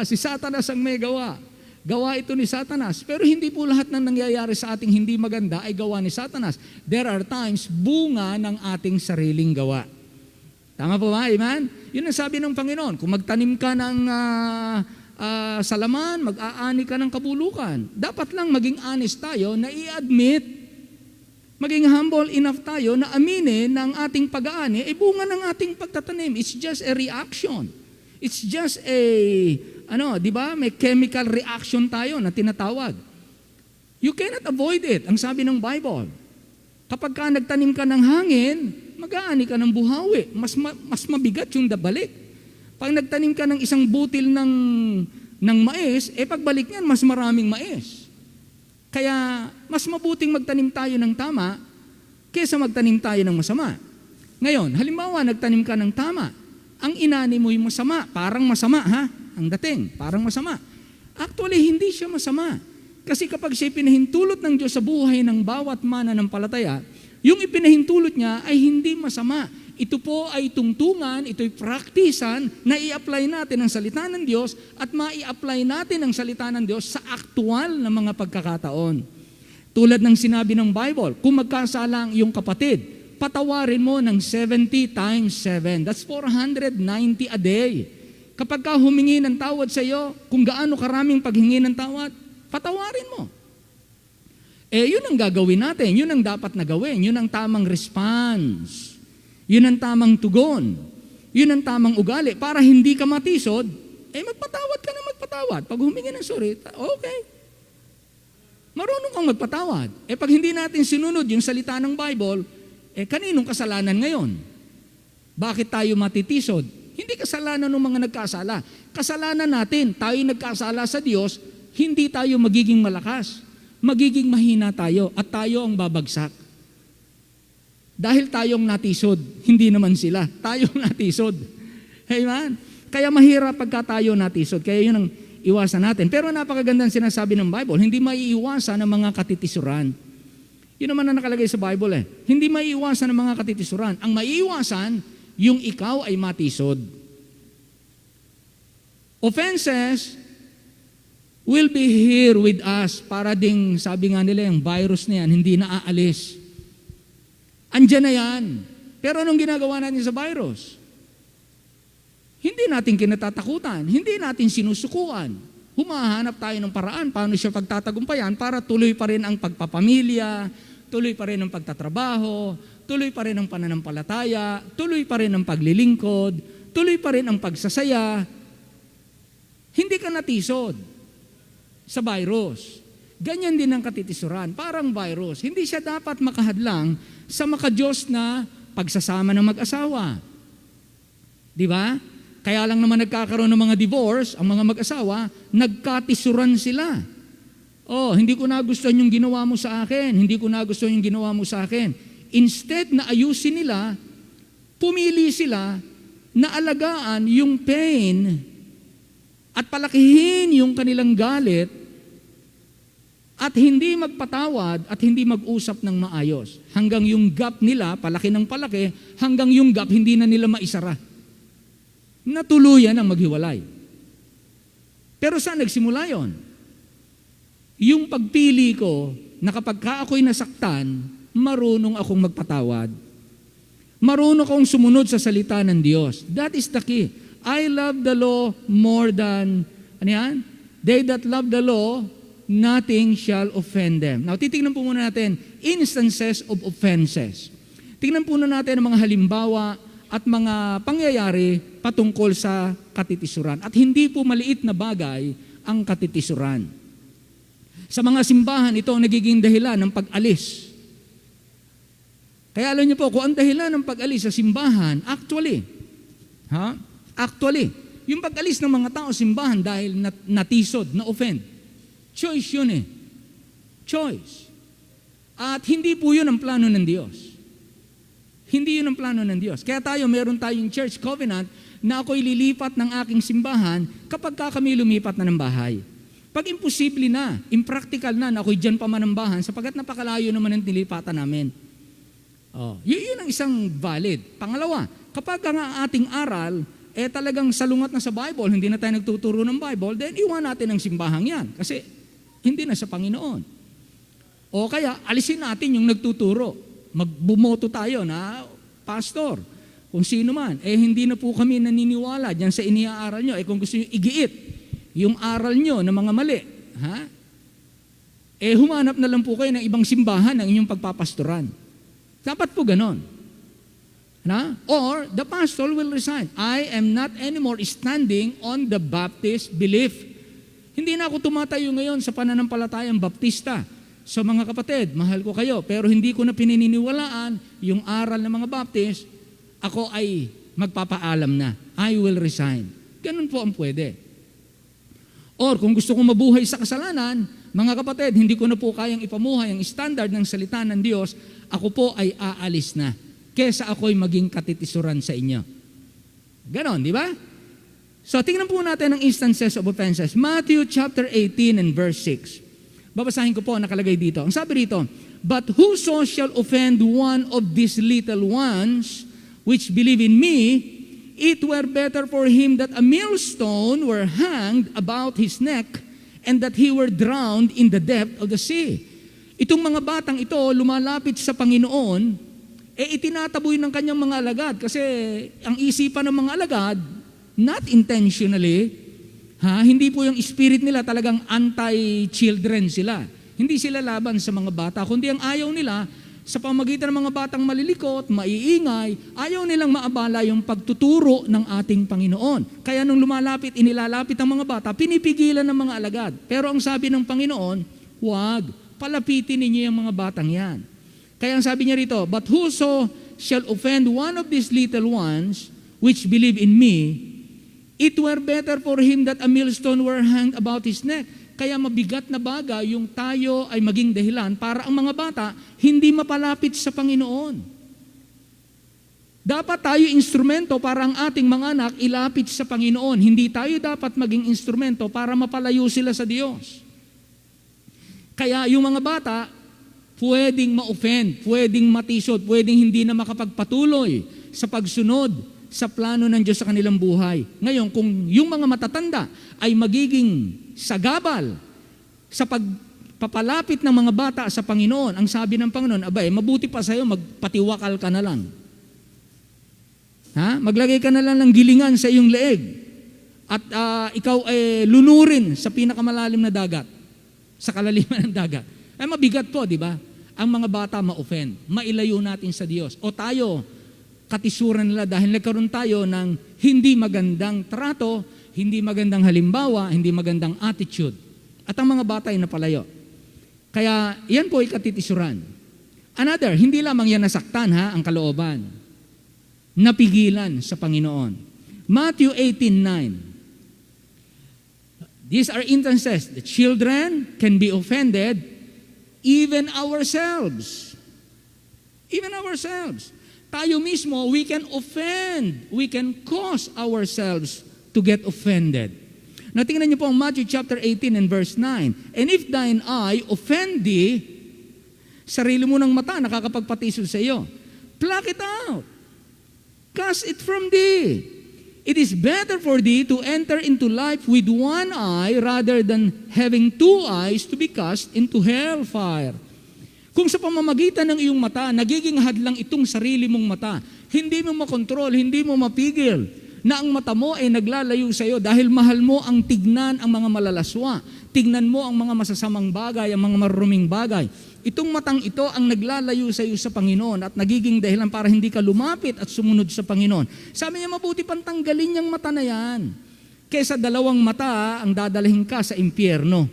S1: Si Satanas ang may gawa. Gawa ito ni Satanas. Pero hindi po lahat ng nangyayari sa ating hindi maganda ay gawa ni Satanas. There are times, bunga ng ating sariling gawa. Tama po ba? Amen? Yun ang sabi ng Panginoon. Kung magtanim ka ng salaman, mag-aani ka ng kabulukan. Dapat lang maging honest tayo na i-admit, maging humble enough tayo na aminin na ang ating pag-aani ay bunga ng ating pagtatanim. It's just a reaction. It's just a, di ba? May chemical reaction tayo na tinatawag. You cannot avoid it. Ang sabi ng Bible. Kapag ka nagtanim ka ng hangin, mag-aani ka ng buhawi. Mas mabigat yung dabalik. Pag nagtanim ka ng isang butil ng mais, pagbalik niyan, mas maraming mais. Kaya, mas mabuting magtanim tayo ng tama kaysa magtanim tayo ng masama. Ngayon, halimbawa, nagtanim ka ng tama. Ang inani mo yung masama. Parang masama, ha? Ang dating, parang masama. Actually, hindi siya masama. Kasi kapag siya pinahintulot ng Diyos sa buhay ng bawat mananampalataya, yung ipinahintulot niya ay hindi masama. Ito po ay tungtungan, ito'y praktisan na i-apply natin ang salita ng Diyos at mai-apply natin ang salita ng Diyos sa aktual na mga pagkakataon. Tulad ng sinabi ng Bible, kung magkasala ang iyong kapatid, patawarin mo ng 70 times 7. That's 490 a day. Kapag ka humingi ng tawad sa iyo, kung gaano karaming paghingi ng tawad, patawarin mo. Yun ang gagawin natin. Yun ang dapat na gawin. Yun ang tamang response. Yun ang tamang tugon. Yun ang tamang ugali. Para hindi ka matisod, magpatawad ka na magpatawad. Pag humingi ng sorry, okay. Marunong kang magpatawad. Pag hindi natin sinunod yung salita ng Bible, kaninong kasalanan ngayon? Bakit tayo matitisod? Hindi kasalanan ng mga nagkasala. Kasalanan natin, tayo nagkasala sa Diyos, hindi tayo magiging malakas. Magiging mahina tayo at tayo ang babagsak. Dahil tayong natisod, hindi naman sila. Tayong natisod. Amen? Kaya mahirap pagka tayo natisod. Kaya yun ang iwasan natin. Pero napakagandang sinasabi ng Bible, hindi maiiwasan ng mga katitisuran. Yun naman ang nakalagay sa Bible Hindi maiiwasan ng mga katitisuran. Ang maiiwasan, yung ikaw ay matisod. Offenses will be here with us. Para ding, sabi nga nila, yung virus na yan, hindi na aalis. Andyan na yan. Pero anong ginagawa natin sa virus? Hindi natin kinatatakutan. Hindi natin sinusukuan. humahanap tayo ng paraan paano siya pagtatagumpayan para tuloy pa rin ang pagpapamilya, tuloy pa rin ang pagtatrabaho, tuloy pa rin ang pananampalataya, tuloy pa rin ang paglilingkod, tuloy pa rin ang pagsasaya. Hindi ka natisod sa virus. Ganyan din ang katitisuran, parang virus. Hindi siya dapat makahadlang sa makadiyos na pagsasama ng mag-asawa. Di ba? Kaya lang naman nagkakaroon ng mga divorce, ang mga mag-asawa, nagkatisuran sila. Oh, hindi ko nagustuhan yung ginawa mo sa akin, hindi ko nagustuhan yung ginawa mo sa akin. Instead na ayusin nila, pumili sila na alagaan yung pain at palakihin yung kanilang galit at hindi magpatawad at hindi mag-usap ng maayos. Hanggang yung gap nila, palaki ng palaki, hanggang yung gap hindi na nila maisara. Natuluyan ang maghiwalay. Pero saan nagsimula yon? Yung pagpili ko na kapag ka ako'y nasaktan, marunong akong magpatawad. Marunong akong sumunod sa salita ng Diyos. That is the key. I love the law more than, ano yan? They that love the law, nothing shall offend them. Now, titignan po muna natin instances of offenses. Tingnan po natin ang mga halimbawa at mga pangyayari patungkol sa katitisuran. At hindi po maliit na bagay ang katitisuran. Sa mga simbahan, ito ang nagiging dahilan ng pag-alis. Kaya alam niyo po, kung ang dahilan ng pag-alis sa simbahan, actually, yung pag-alis ng mga tao sa simbahan dahil natisod, na-offend. Choice yun eh. Choice. At hindi po yun ang plano ng Diyos. Hindi yun ang plano ng Diyos. Kaya meron tayong church covenant na ako'y lilipat ng aking simbahan kapag kami lumipat na ng bahay. Pag imposible na, impractical na ako'y dyan pa manambahan sapagkat napakalayo naman ang nilipatan namin. Yun ang isang valid. Pangalawa, kapag ang ating aral talagang salungat na sa Bible, hindi na tayo nagtuturo ng Bible, then iwan natin ang simbahang yan kasi hindi na sa Panginoon. O kaya, alisin natin yung nagtuturo. Magbumoto tayo na pastor, kung sino man. Hindi na po kami naniniwala dyan sa iniaaral nyo. Kung gusto nyo igiit yung aral nyo ng mga mali, humanap na lang po kayo ng ibang simbahan ng inyong pagpapastoran. Dapat po ganon. Or the pastor will resign. I am not anymore standing on the Baptist belief. Hindi na ako tumatayo ngayon sa pananampalatayang Baptista. So mga kapatid, mahal ko kayo, pero hindi ko na pininiwalaan yung aral ng mga Baptist, ako ay magpapaalam na. I will resign. Ganun po ang pwede. Or kung gusto kong mabuhay sa kasalanan, mga kapatid, hindi ko na po kayang ipamuhay ang standard ng salita ng Diyos, ako po ay aalis na. Kesa ako'y maging katitisuran sa inyo. Ganon, di ba? So tingnan po natin ang instances of offenses. Matthew chapter 18 and verse 6. Babasahin ko po, nakalagay dito. Ang sabi rito, but whoso shall offend one of these little ones which believe in me, it were better for him that a millstone were hanged about his neck and that he were drowned in the depth of the sea. Itong mga batang ito, lumalapit sa Panginoon, itinataboy ng kanyang mga alagad kasi ang isipan ng mga alagad, not intentionally, hindi po yung spirit nila talagang anti-children sila. Hindi sila laban sa mga bata, kundi ang ayaw nila sa pamagitan ng mga batang malilikot, maiingay, ayaw nilang maabala yung pagtuturo ng ating Panginoon. Kaya nung inilalapit ang mga bata, pinipigilan ng mga alagad. Pero ang sabi ng Panginoon, huwag, palapitin ninyo yung mga batang yan. Kaya ang sabi niya rito, but whoso shall offend one of these little ones which believe in me, it were better for him that a millstone were hanged about his neck. Kaya mabigat na bagay yung tayo ay maging dahilan para ang mga bata hindi mapalapit sa Panginoon. Dapat tayo instrumento para ang ating mga anak ilapit sa Panginoon. Hindi tayo dapat maging instrumento para mapalayo sila sa Diyos. Kaya yung mga bata, pwedeng ma-offend, pwedeng matisod, pwedeng hindi na makapagpatuloy sa pagsunod sa plano ng Diyos sa kanilang buhay. Ngayon, kung yung mga matatanda ay magiging sagabal sa pagpapalapit ng mga bata sa Panginoon, ang sabi ng Panginoon, mabuti pa sa'yo, magpatiwakal ka na lang. Maglagay ka na lang ng gilingan sa iyong leeg. at ikaw ay lunurin sa pinakamalalim na dagat, sa kalaliman ng dagat. Ay mabigat po, di ba? Ang mga bata ma-offend, mailayo natin sa Diyos. O tayo, katisuran nila dahil nagkaroon tayo ng hindi magandang trato, hindi magandang halimbawa, hindi magandang attitude. At ang mga bata ay napalayo. Kaya yan po ay katitisuran. Another, hindi lamang yan nasaktan ang kalooban. Napigilan sa Panginoon. Matthew 18:9. These are instances. The children can be offended, even ourselves. Even ourselves. Tayo mismo, we can offend. We can cause ourselves to get offended. Now, tingnan niyo po ang Matthew chapter 18 and verse 9. And if thine eye offend thee, sarili mo ng mata nakakapagpatisod sa iyo, pluck it out. Cast it from thee. It is better for thee to enter into life with one eye rather than having two eyes to be cast into hellfire. Kung sa pamamagitan ng iyong mata, nagiging hadlang itong sarili mong mata, hindi mo makontrol, hindi mo mapigil, na ang mata mo ay naglalayo sa iyo dahil mahal mo ang tignan ang mga malalaswa, tignan mo ang mga masasamang bagay, ang mga maruruming bagay. Itong matang ito ang naglalayo sa iyo sa Panginoon at nagiging dahilan para hindi ka lumapit at sumunod sa Panginoon. Sabi niya, mabuti pang tanggalin niyang mata na yan kaysa dalawang mata ang dadalhin ka sa impyerno.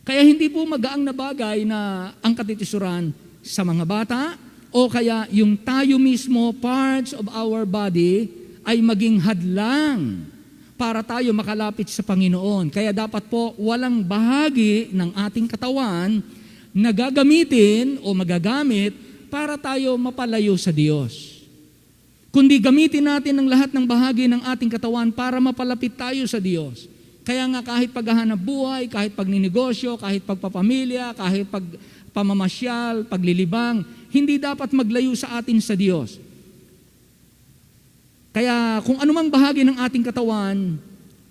S1: Kaya hindi po magaang na bagay na ang katitisuran sa mga bata o kaya yung tayo mismo, parts of our body, ay maging hadlang para tayo makalapit sa Panginoon. Kaya dapat po walang bahagi ng ating katawan na gagamitin o magagamit para tayo mapalayo sa Diyos. Kundi gamitin natin ang lahat ng bahagi ng ating katawan para mapalapit tayo sa Diyos. Kaya nga kahit paghahanap buhay, kahit pagninegosyo, kahit pagpapamilya, kahit pagpamamasyal, paglilibang, hindi dapat maglayo sa atin sa Diyos. Kaya kung anumang bahagi ng ating katawan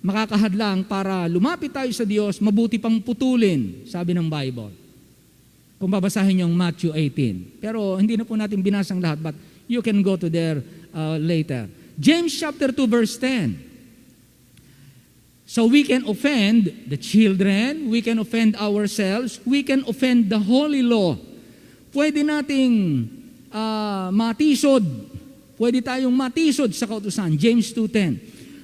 S1: makakahadlang para lumapit tayo sa Diyos, mabuti pang putulin, sabi ng Bible. Kung babasahin yung Matthew 18. Pero hindi na po natin binasang lahat, but you can go to there later. James chapter 2 verse 10. So we can offend the children, we can offend ourselves, we can offend the holy law. Pwede nating matisod, pwede tayong matisod sa kautusan. James 2:10.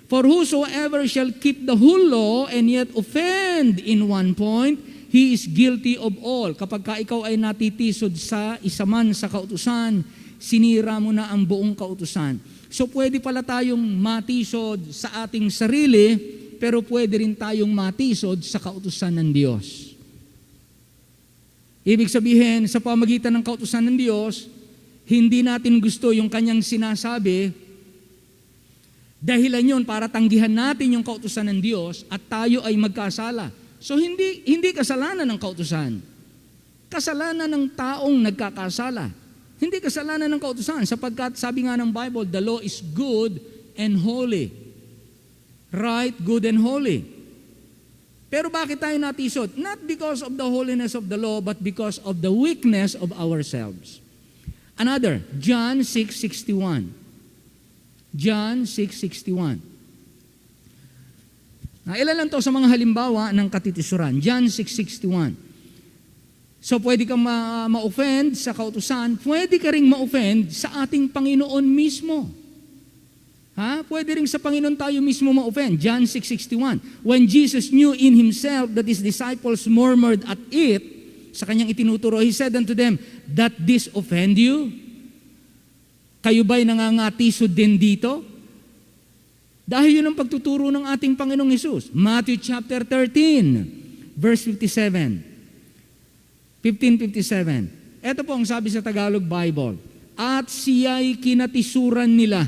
S1: For whosoever shall keep the whole law and yet offend in one point, he is guilty of all. Kapag ka ikaw ay natitisod sa isa man sa kautusan, sinira mo na ang buong kautusan. So pwede pala tayong matisod sa ating sarili, pero pwede rin tayong matisod sa kautusan ng Diyos. Ibig sabihin, sa pamagitan ng kautusan ng Diyos, hindi natin gusto yung kanyang sinasabi, dahilan yun para tanggihan natin yung kautusan ng Diyos at tayo ay magkasala. So hindi kasalanan ng kautusan. Kasalanan ng taong nagkakasala. Hindi kasalanan ng kautusan sapagkat sabi nga ng Bible, the law is good and holy. Right, good and holy. Pero bakit tayo natisod? Not because of the holiness of the law, but because of the weakness of ourselves. Another, John 6:61. John 6:61. Ilan lang to sa mga halimbawa ng katitisuran. John 6:61. So pwede kang ma-offend sa kautusan, pwede ka ring ma-offend sa ating Panginoon mismo. Pwede rin sa Panginoon tayo mismo ma-offend. John 6:61. When Jesus knew in himself that his disciples murmured at it, sa kanyang itinuturo, he said unto them, that this offend you? Kayo ba'y nangangatisod din dito? Dahil yun ang pagtuturo ng ating Panginoong Hesus. Matthew chapter 13, verse 57. 15:57. Ito po ang sabi sa Tagalog Bible. At siya'y kinatisuran nila.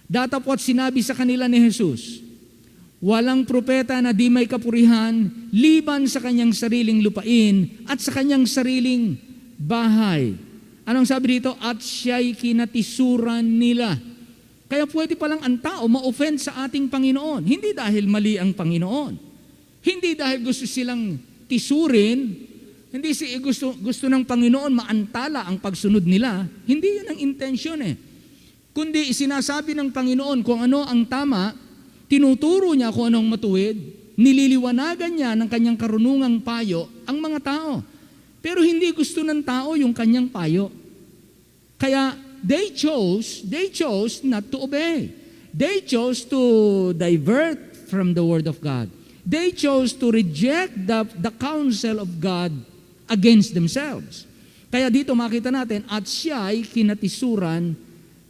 S1: Datapot sinabi sa kanila ni Jesus, walang propeta na di may kapurihan liban sa kanyang sariling lupain at sa kanyang sariling bahay. Anong sabi dito? At siya'y kinatisuran nila. Kaya pwede palang ang tao ma-offend sa ating Panginoon. Hindi dahil mali ang Panginoon. Hindi dahil gusto silang tisurin. Hindi gusto ng Panginoon maantala ang pagsunod nila. Hindi yun ang intensyon Kundi sinasabi ng Panginoon kung ano ang tama Tinuturo niya kung anong matuwid. Nililiwanagan niya ng kanyang karunungang payo ang mga tao. Pero hindi gusto ng tao yung kanyang payo. Kaya they chose not to obey. They chose to divert from the Word of God. They chose to reject the counsel of God against themselves. Kaya dito makita natin, at siya ay kinatisuran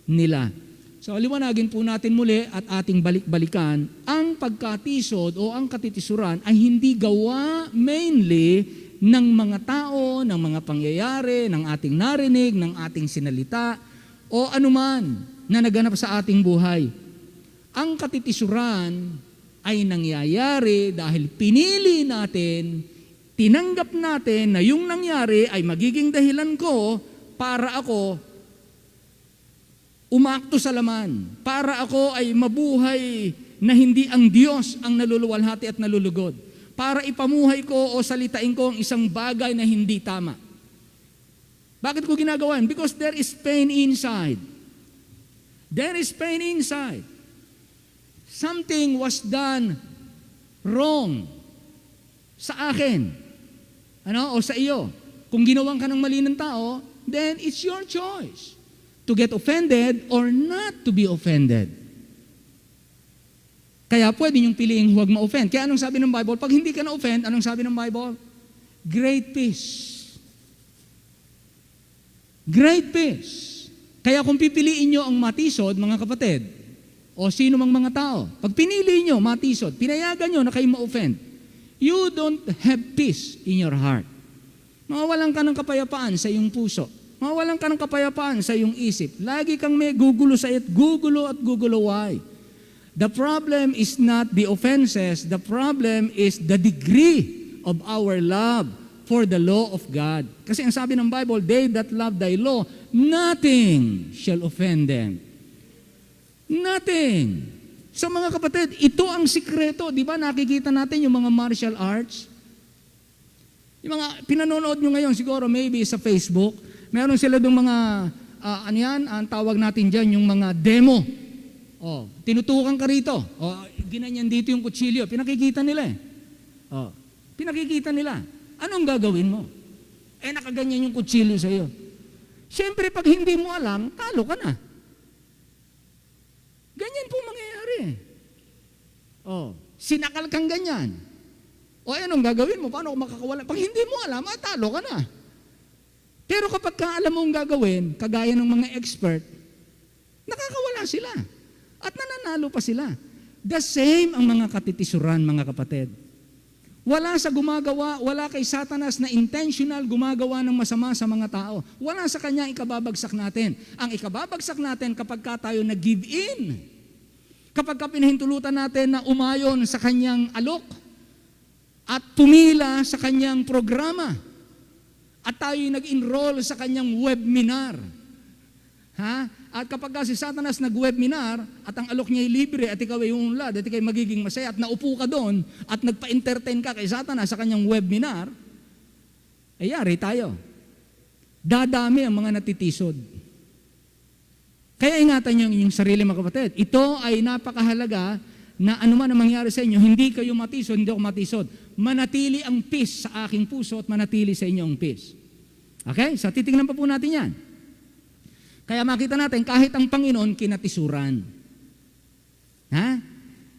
S1: nila. So liwanagin po natin muli at ating balik-balikan, ang pagkatisod o ang katitisuran ay hindi gawa mainly ng mga tao, ng mga pangyayari, ng ating narinig, ng ating sinalita, o anuman na naganap sa ating buhay. Ang katitisuran ay nangyayari dahil pinili natin, tinanggap natin na yung nangyari ay magiging dahilan ko para ako umakto sa laman, para ako ay mabuhay na hindi ang Diyos ang naluluwalhati at nalulugod, para ipamuhay ko o salitain ko ang isang bagay na hindi tama. Bakit ko ginagawa yun? Because there is pain inside. There is pain inside. Something was done wrong sa akin, o sa iyo. Kung ginawan ka ng mali ng tao, then it's your choice to get offended or not to be offended. Kaya pwede niyong piliing huwag ma-offend. Kaya anong sabi ng Bible? Pag hindi ka na-offend, anong sabi ng Bible? Great peace. Great peace. Kaya kung pipiliin niyo ang matisod, mga kapatid, o sino mang mga tao, pag pinili niyo matisod, pinayagan niyo na kayo ma-offend, you don't have peace in your heart. Mawawalan ka ng kapayapaan sa iyong puso. Mawalan ka ng kapayapaan sa iyong isip. Lagi kang may gugulo sa it, gugulo at gugulo. Why? The problem is not the offenses. The problem is the degree of our love for the law of God. Kasi ang sabi ng Bible, they that love thy law, nothing shall offend them. Nothing. So mga kapatid, ito ang sikreto. Di ba nakikita natin yung mga martial arts? Yung mga pinanonood nyo ngayon siguro maybe sa Facebook, meron sila dong mga, ang tawag natin dyan, yung mga demo. Tinutukan ka rito. Ginanyan dito yung kutsilyo. Pinakikita nila eh. Pinakikita nila. Anong gagawin mo? Nakaganyan yung kutsilyo sa iyo. Siyempre, pag hindi mo alam, talo ka na. Ganyan po mangyayari. Sinakal kang ganyan. Anong gagawin mo? Paano kung makakawala? Pag hindi mo alam, talo ka na. Pero kapag alam mo ang gagawin, kagaya ng mga expert, nakakawala sila. At nananalo pa sila. The same ang mga katitisuran, mga kapatid. Wala sa gumagawa, wala kay Satanas na intentional gumagawa ng masama sa mga tao. Wala sa kanya ikababagsak natin. Ang ikababagsak natin kapag tayo nag-give in. Kapag pinahintulutan natin na umayon sa kanyang alok at pumila sa kanyang programa. At tayo nag-enroll sa kanyang webinar. At kapag si Satanas nag-webinar at ang alok niya ay libre at ikaw ay unlad at ikaw ay magiging masaya at naupo ka doon at nagpa-entertain ka kay Satanas sa kanyang webinar, yari tayo. Dadami ang mga natitisod. Kaya ingatan niyo yung sarili, mga kapatid. Ito ay napakahalaga na anuman ang mangyari sa inyo, hindi kayo matisod, hindi ako matisod. Manatili ang peace sa aking puso at manatili sa inyo ang peace. Okay? So titingnan pa po natin yan. Kaya makita natin, kahit ang Panginoon kinatisuran.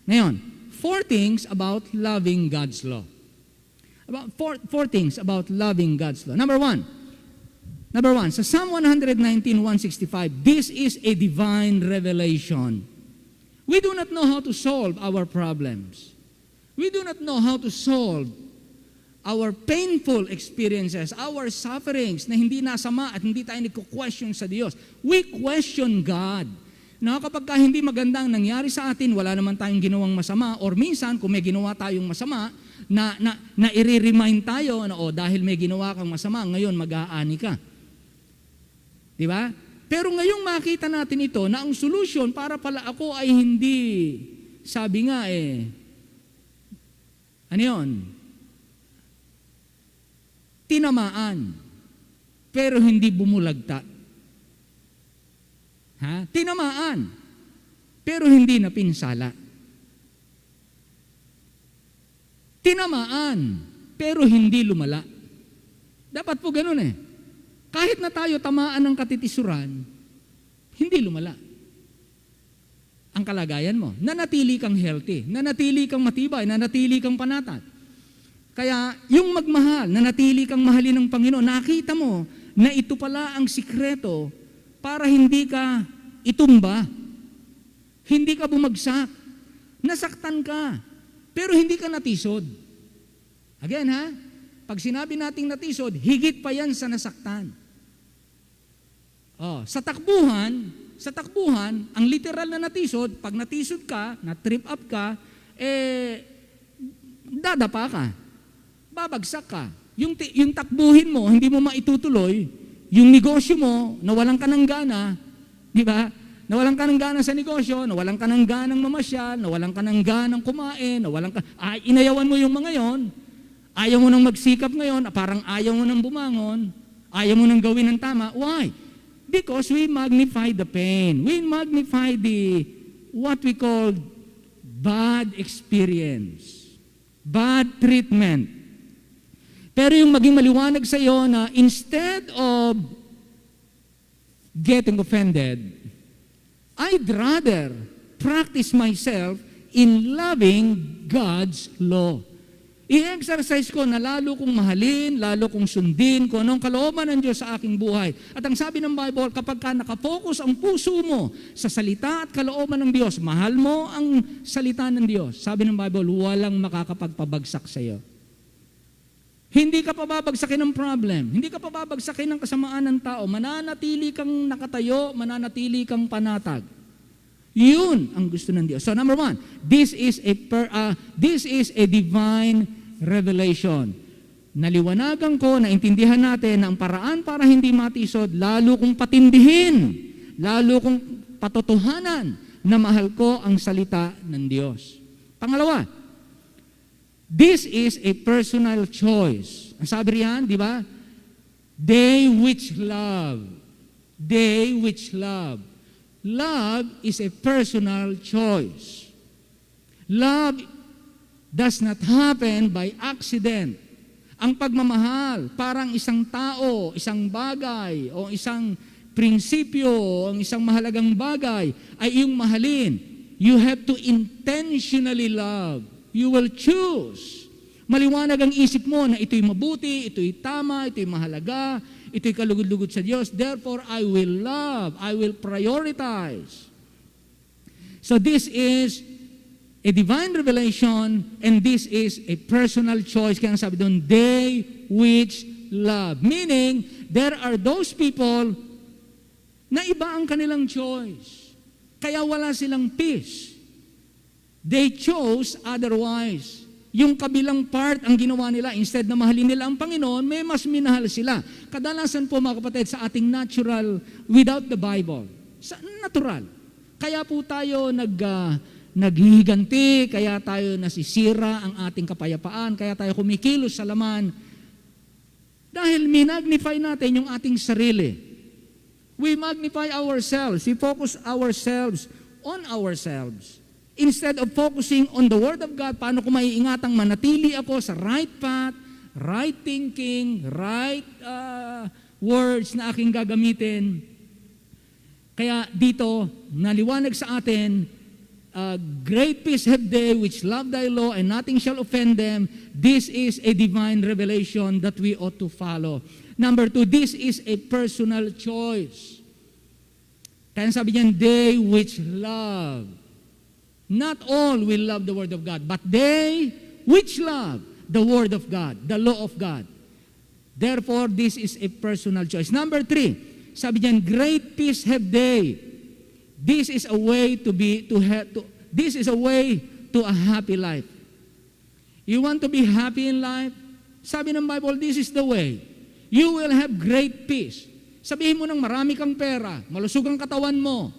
S1: Ngayon, 4 things about loving God's law. About four things about loving God's law. Number one, sa Psalm 119:165, this is a divine revelation. We do not know how to solve our problems. We do not know how to solve our painful experiences, our sufferings na hindi nasama at hindi tayo nagko-question sa Diyos. We question God. Kapag hindi magandang nangyari sa atin, wala naman tayong ginawang masama, or minsan kung may ginawa tayong masama, na i-remind tayo na dahil may ginawa kang masama, ngayon mag-aani ka. Di ba? Pero ngayong makita natin ito na ang solution para pala ako ay hindi, sabi nga tinamaan, pero hindi bumulagta. Tinamaan, pero hindi napinsala. tinamaan, pero hindi lumala. Dapat po ganun eh. Kahit na tayo tamaan ng katitisuran, hindi lumala ang kalagayan mo. Nanatili kang healthy, nanatili kang matibay, nanatili kang panatag. Kaya yung magmahal, nanatili kang mahalin ng Panginoon, nakita mo na ito pala ang sikreto para hindi ka itumba, hindi ka bumagsak, nasaktan ka, pero hindi ka natisod. Again ha, pag sinabi nating natisod, higit pa yan sa nasaktan. Sa takbuhan, ang literal na natisod, pag natisod ka, na-trip up ka, dadapa ka, babagsak ka. Yung takbuhin mo, hindi mo maitutuloy, yung negosyo mo, nawalan ka ng gana, di ba? Nawalan ka ng gana sa negosyo, nawalan ka ng ganang mamasyal, nawalan ka ng ganang kumain, inayawan mo yung mga yon, ayaw mo nang magsikap ngayon, parang ayaw mo nang bumangon, ayaw mo nang gawin ng tama. Why? Because we magnify the pain. We magnify what we call bad experience, bad treatment. Pero yung maging maliwanag sa iyo na instead of getting offended, I'd rather practice myself in loving God's law. I-exercise ko na lalo kong mahalin, lalo kong sundin kung anong kalooban ng Diyos sa aking buhay. At ang sabi ng Bible, kapag ka nakafocus ang puso mo sa salita at kalooban ng Diyos, mahal mo ang salita ng Diyos, sabi ng Bible, walang makakapagpabagsak sa iyo. Hindi ka pababagsakin ng problem, hindi ka pababagsakin ng kasamaan ng tao, mananatili kang nakatayo, mananatili kang panatag. Yun ang gusto ng Diyos. So number one, this is a divine revelation. Naliwanagan ko, naintindihan natin na ang paraan para hindi matisod, lalo kong patindihin, lalo kong patotohanan na mahal ko ang salita ng Diyos. Pangalawa, this is a personal choice. Ang sabi riyan, di ba? They which love. They which love. Love is a personal choice. Love does not happen by accident. Ang pagmamahal, parang isang tao, isang bagay, o isang prinsipyo, o isang mahalagang bagay, ay iyong mahalin. You have to intentionally love. You will choose. Maliwanag ang isip mo na ito'y mabuti, ito'y tama, ito'y mahalaga, ito'y kalugod-lugod sa Diyos. Therefore, I will love, I will prioritize. So this is a divine revelation and this is a personal choice. Kaya ang sabi doon, they which love. Meaning, there are those people na iba ang kanilang choice. Kaya wala silang peace. They chose otherwise. Yung kabilang part ang ginawa nila, instead na mahalin nila ang Panginoon, may mas minahal sila. Kadalasan po mga kapatid, sa ating natural, without the Bible, sa natural. Kaya po tayo naghihiganti, kaya tayo nasisira ang ating kapayapaan, kaya tayo kumikilos sa laman. Dahil minagnify natin yung ating sarili. We magnify ourselves, we focus ourselves on ourselves. Instead of focusing on the Word of God, paano ko maiingatang manatili ako sa right path, right thinking, right words na aking gagamitin. Kaya dito, naliwanag sa atin, great peace have they which love thy law and nothing shall offend them. This is a divine revelation that we ought to follow. Number two, this is a personal choice. Kaya sabi niyan, they which love. Not all will love the Word of God, but they which love the Word of God, the law of God. Therefore, this is a personal choice. Number three, sabi niyan, great peace have they. This is a way this is a way to a happy life. You want to be happy in life? Sabi ng Bible, this is the way. You will have great peace. Sabihin mo ng marami kang pera, malusog ang katawan mo.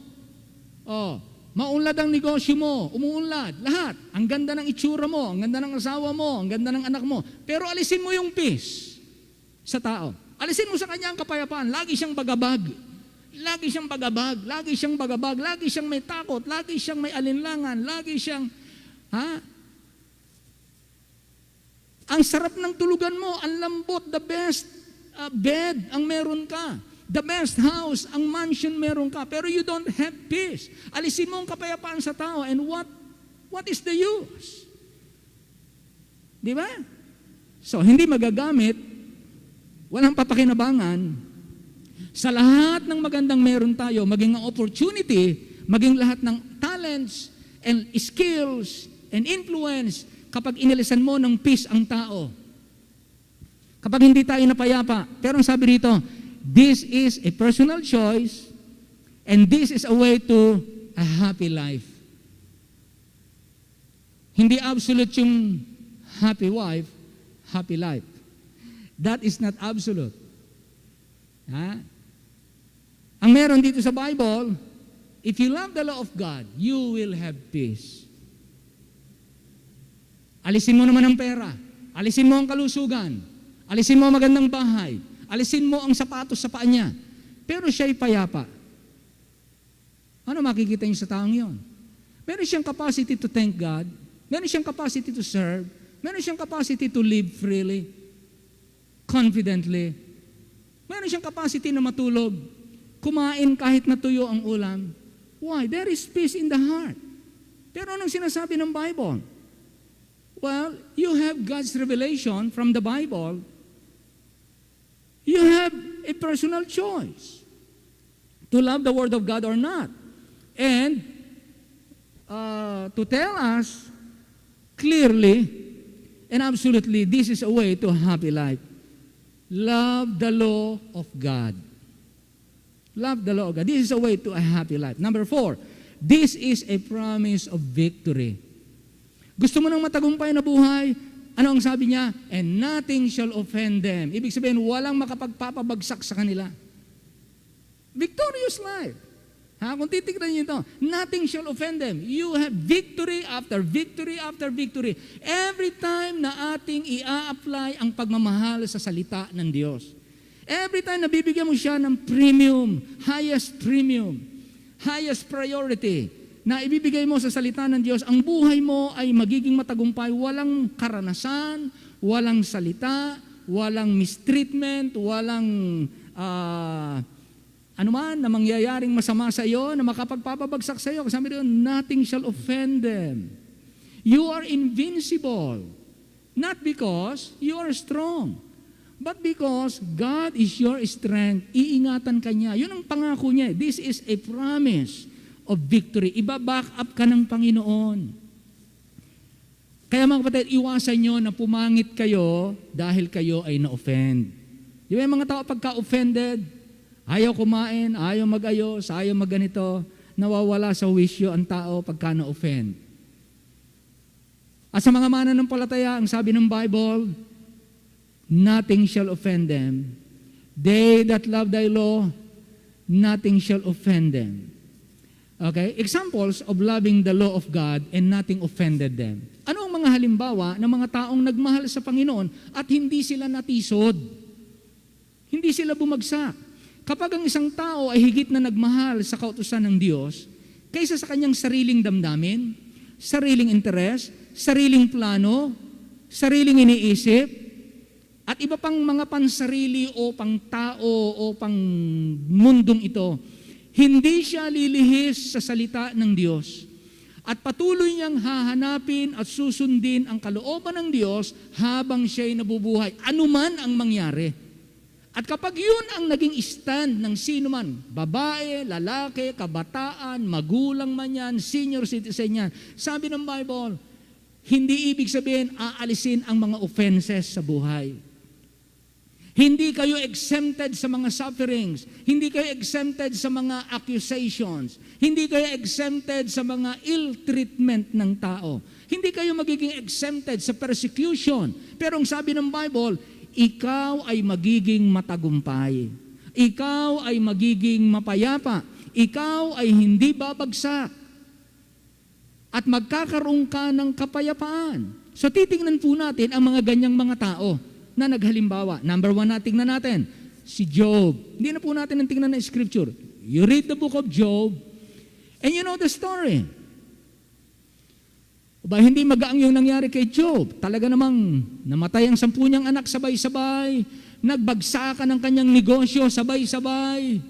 S1: Maunlad ang negosyo mo, umuunlad, lahat. Ang ganda ng itsura mo, ang ganda ng asawa mo, ang ganda ng anak mo. Pero alisin mo yung peace sa tao. Alisin mo sa kanya ang kapayapaan. Lagi siyang bagabag. Lagi siyang bagabag. Lagi siyang bagabag. Lagi siyang may takot. Lagi siyang may alinlangan. Lagi siyang, Ang sarap ng tulugan mo, ang lambot, the best bed ang meron ka. The best house, ang mansion meron ka. Pero you don't have peace. Alisin mo ang kapayapaan sa tao, and what is the use? Di ba? So, hindi magagamit, walang papakinabangan. Sa lahat ng magandang meron tayo, maging ang opportunity, maging lahat ng talents and skills and influence, kapag inilisan mo ng peace ang tao, kapag hindi tayo napayapa. Pero ang sabi rito, this is a personal choice and this is a way to a happy life. Hindi absolute yung happy wife, happy life. That is not absolute. Ha? Ang meron dito sa Bible, if you love the law of God, you will have peace. Alisin mo naman ang pera. Alisin mo ang kalusugan. Alisin mo ang magandang bahay. Alisin mo ang sapatos sa paa niya. Pero siya'y payapa. Ano makikita niyo sa taong yon? Meron siyang capacity to thank God. Meron siyang capacity to serve. Meron siyang capacity to live freely, confidently. Meron siyang capacity na matulog. Kumain kahit natuyo ang ulam. Why? There is peace in the heart. Pero anong sinasabi ng Bible? Well, you have God's revelation from the Bible. You have a personal choice to love the Word of God or not. And to tell us clearly and absolutely, this is a way to a happy life. Love the law of God. Love the law of God. This is a way to a happy life. Number 4, this is a promise of victory. Gusto mo ng matagumpay na buhay? Ano ang sabi niya? And nothing shall offend them. Ibig sabihin, walang makapagpapabagsak sa kanila. Victorious life. Ha? Kung titignan niyo ito, nothing shall offend them. You have victory after victory after victory. Every time na ating ia-apply ang pagmamahal sa salita ng Diyos. Every time na bibigyan mo siya ng premium, highest priority, na ibibigay mo sa salita ng Diyos, ang buhay mo ay magiging matagumpay, walang karanasan, walang salita, walang mistreatment, walang anuman na mangyayaring masama sa iyo, na makapagpapabagsak sa iyo. Sabi doon, nothing shall offend them. You are invincible, not because you are strong, but because God is your strength. Iingatan ka niya. Yun ang pangako niya. This is a promise of victory. Iba-back up ka ng Panginoon. Kaya mga kapatid, iwasan nyo na pumangit kayo dahil kayo ay na-offend. Di ba yung mga tao pagka-offended, ayaw kumain, ayaw mag-ayos, ayaw magganito, nawawala sa wisyo ang tao pagka na-offend. At sa mga mananampalataya, ang sabi ng Bible, nothing shall offend them. They that love thy law, nothing shall offend them. Okay? Examples of loving the law of God and nothing offended them. Ano ang mga halimbawa ng mga taong nagmahal sa Panginoon at hindi sila natisod? Hindi sila bumagsak. Kapag ang isang tao ay higit na nagmahal sa kautusan ng Diyos, kaysa sa kanyang sariling damdamin, sariling interes, sariling plano, sariling iniisip, at iba pang mga pansarili o pang tao o pang mundong ito, hindi siya lilihis sa salita ng Diyos at patuloy niyang hahanapin at susundin ang kalooban ng Diyos habang siya'y nabubuhay, anuman ang mangyari. At kapag yun ang naging stand ng sino man, babae, lalaki, kabataan, magulang man yan, senior citizen yan, sabi ng Bible, hindi ibig sabihin aalisin ang mga offenses sa buhay. Hindi kayo exempted sa mga sufferings. Hindi kayo exempted sa mga accusations. Hindi kayo exempted sa mga ill treatment ng tao. Hindi kayo magiging exempted sa persecution. Pero ang sabi ng Bible, ikaw ay magiging matagumpay. Ikaw ay magiging mapayapa. Ikaw ay hindi babagsak. At magkakaroon ka ng kapayapaan. So titingnan po natin ang mga ganyang mga tao na naghalimbawa. Number 1 na tingnan natin, si Job. Hindi na po natin ang tingnan na scripture. You read the book of Job, and you know the story. Ba, hindi magaang yung nangyari kay Job. Talaga namang namatay ang 10 niyang anak sabay-sabay. Nagbagsakan ang kanyang negosyo sabay-sabay.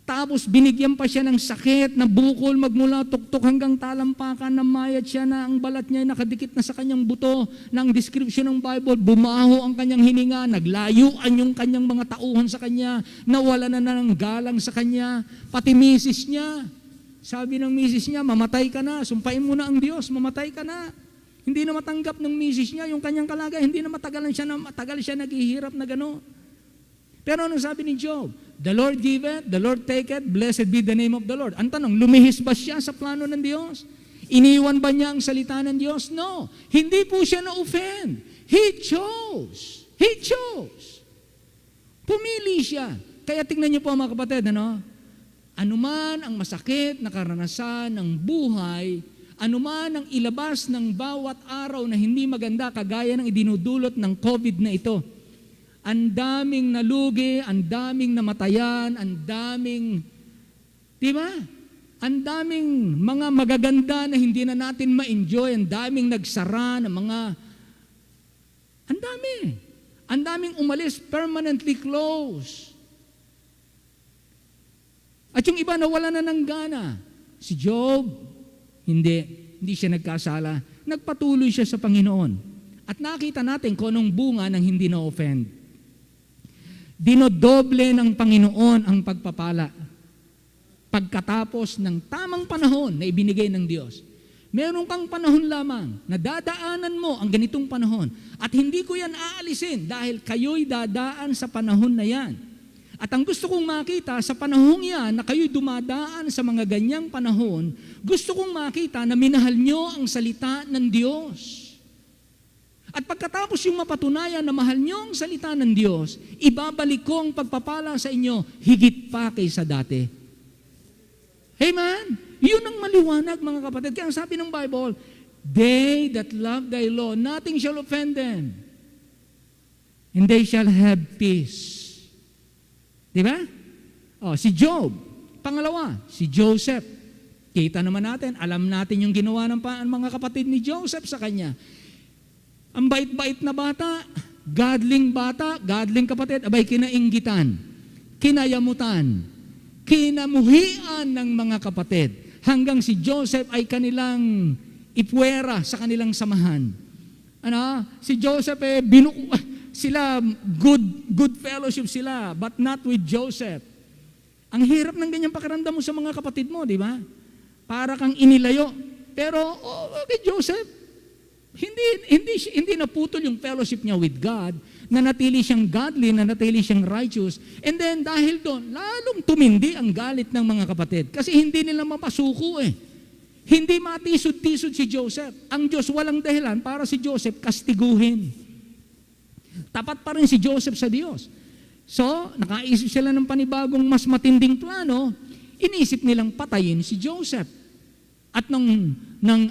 S1: Tapos binigyan pa siya ng sakit na bukol magmula tuktok hanggang talampakan, na mayat siya na ang balat niya ay nakadikit na sa kanyang buto. Na ang description ng Bible, bumaho ang kanyang hininga, naglayuan yung kanyang mga tauhan sa kanya, nawala na ng galang sa kanya, pati misis niya. Sabi ng misis niya, mamatay ka na, sumpain mo na ang Diyos, mamatay ka na. Hindi na matanggap ng misis niya yung kanyang kalagayan, hindi na matagal siya naghihirap na gano'n. Pero anong sabi ni Job? The Lord giveth, the Lord taketh, blessed be the name of the Lord. Ang tanong, lumihis ba siya sa plano ng Diyos? Iniwan ba niya ang salita ng Diyos? No. Hindi po siya na-offend. He chose. He chose. Pumili siya. Kaya tingnan niyo po mga kapatid, anuman ang masakit na karanasan ng buhay, anuman ang ilabas ng bawat araw na hindi maganda kagaya ng idinudulot ng COVID na ito, ang daming nalugi, ang daming namatayan, ang daming, di ba? Ang daming mga magaganda na hindi na natin ma-enjoy, ang daming nagsara ng mga, ang dami. Ang daming umalis, permanently closed. At yung iba nawala na ng gana. Si Job, hindi siya nagkasala. Nagpatuloy siya sa Panginoon. At nakita natin kung anong bunga ng hindi na-offend. Dinodoble ng Panginoon ang pagpapala pagkatapos ng tamang panahon na ibinigay ng Diyos. Meron kang panahon lamang na dadaanan mo ang ganitong panahon at hindi ko yan aalisin dahil kayo'y dadaan sa panahon na yan. At ang gusto kong makita sa panahong yan na kayo'y dumadaan sa mga ganyang panahon, gusto kong makita na minahal nyo ang salita ng Diyos. At pagkatapos yung mapatunayan na mahal nyo ang salita ng Diyos, ibabalik ko ang pagpapala sa inyo higit pa kaysa dati. Amen? Yun ang maliwanag mga kapatid. Kaya ang sabi ng Bible, they that love thy law, nothing shall offend them. And they shall have peace. Di ba? Si Job. Pangalawa, si Joseph. Kita naman natin, alam natin yung ginawa ng mga kapatid ni Joseph sa kanya. Ang bait-bait na bata, godling kapatid, abay kinainggitan, kinayamutan, kinamuhian ng mga kapatid, hanggang si Joseph ay kanilang ipwera sa kanilang samahan. Si Joseph sila, good fellowship sila, but not with Joseph. Ang hirap ng ganyang pakiramdam mo sa mga kapatid mo, di ba? Para kang inilayo. Pero kay Joseph, hindi naputol yung fellowship niya with God, na natili siyang godly, na natili siyang righteous. And then dahil doon, lalong tumindi ang galit ng mga kapatid. Kasi hindi nila mapasuko Hindi matisod-tisod si Joseph. Ang Diyos walang dahilan para si Joseph kastiguhin. Tapat pa rin si Joseph sa Diyos. So, nakaisip sila ng panibagong mas matinding plano, inisip nilang patayin si Joseph. At nang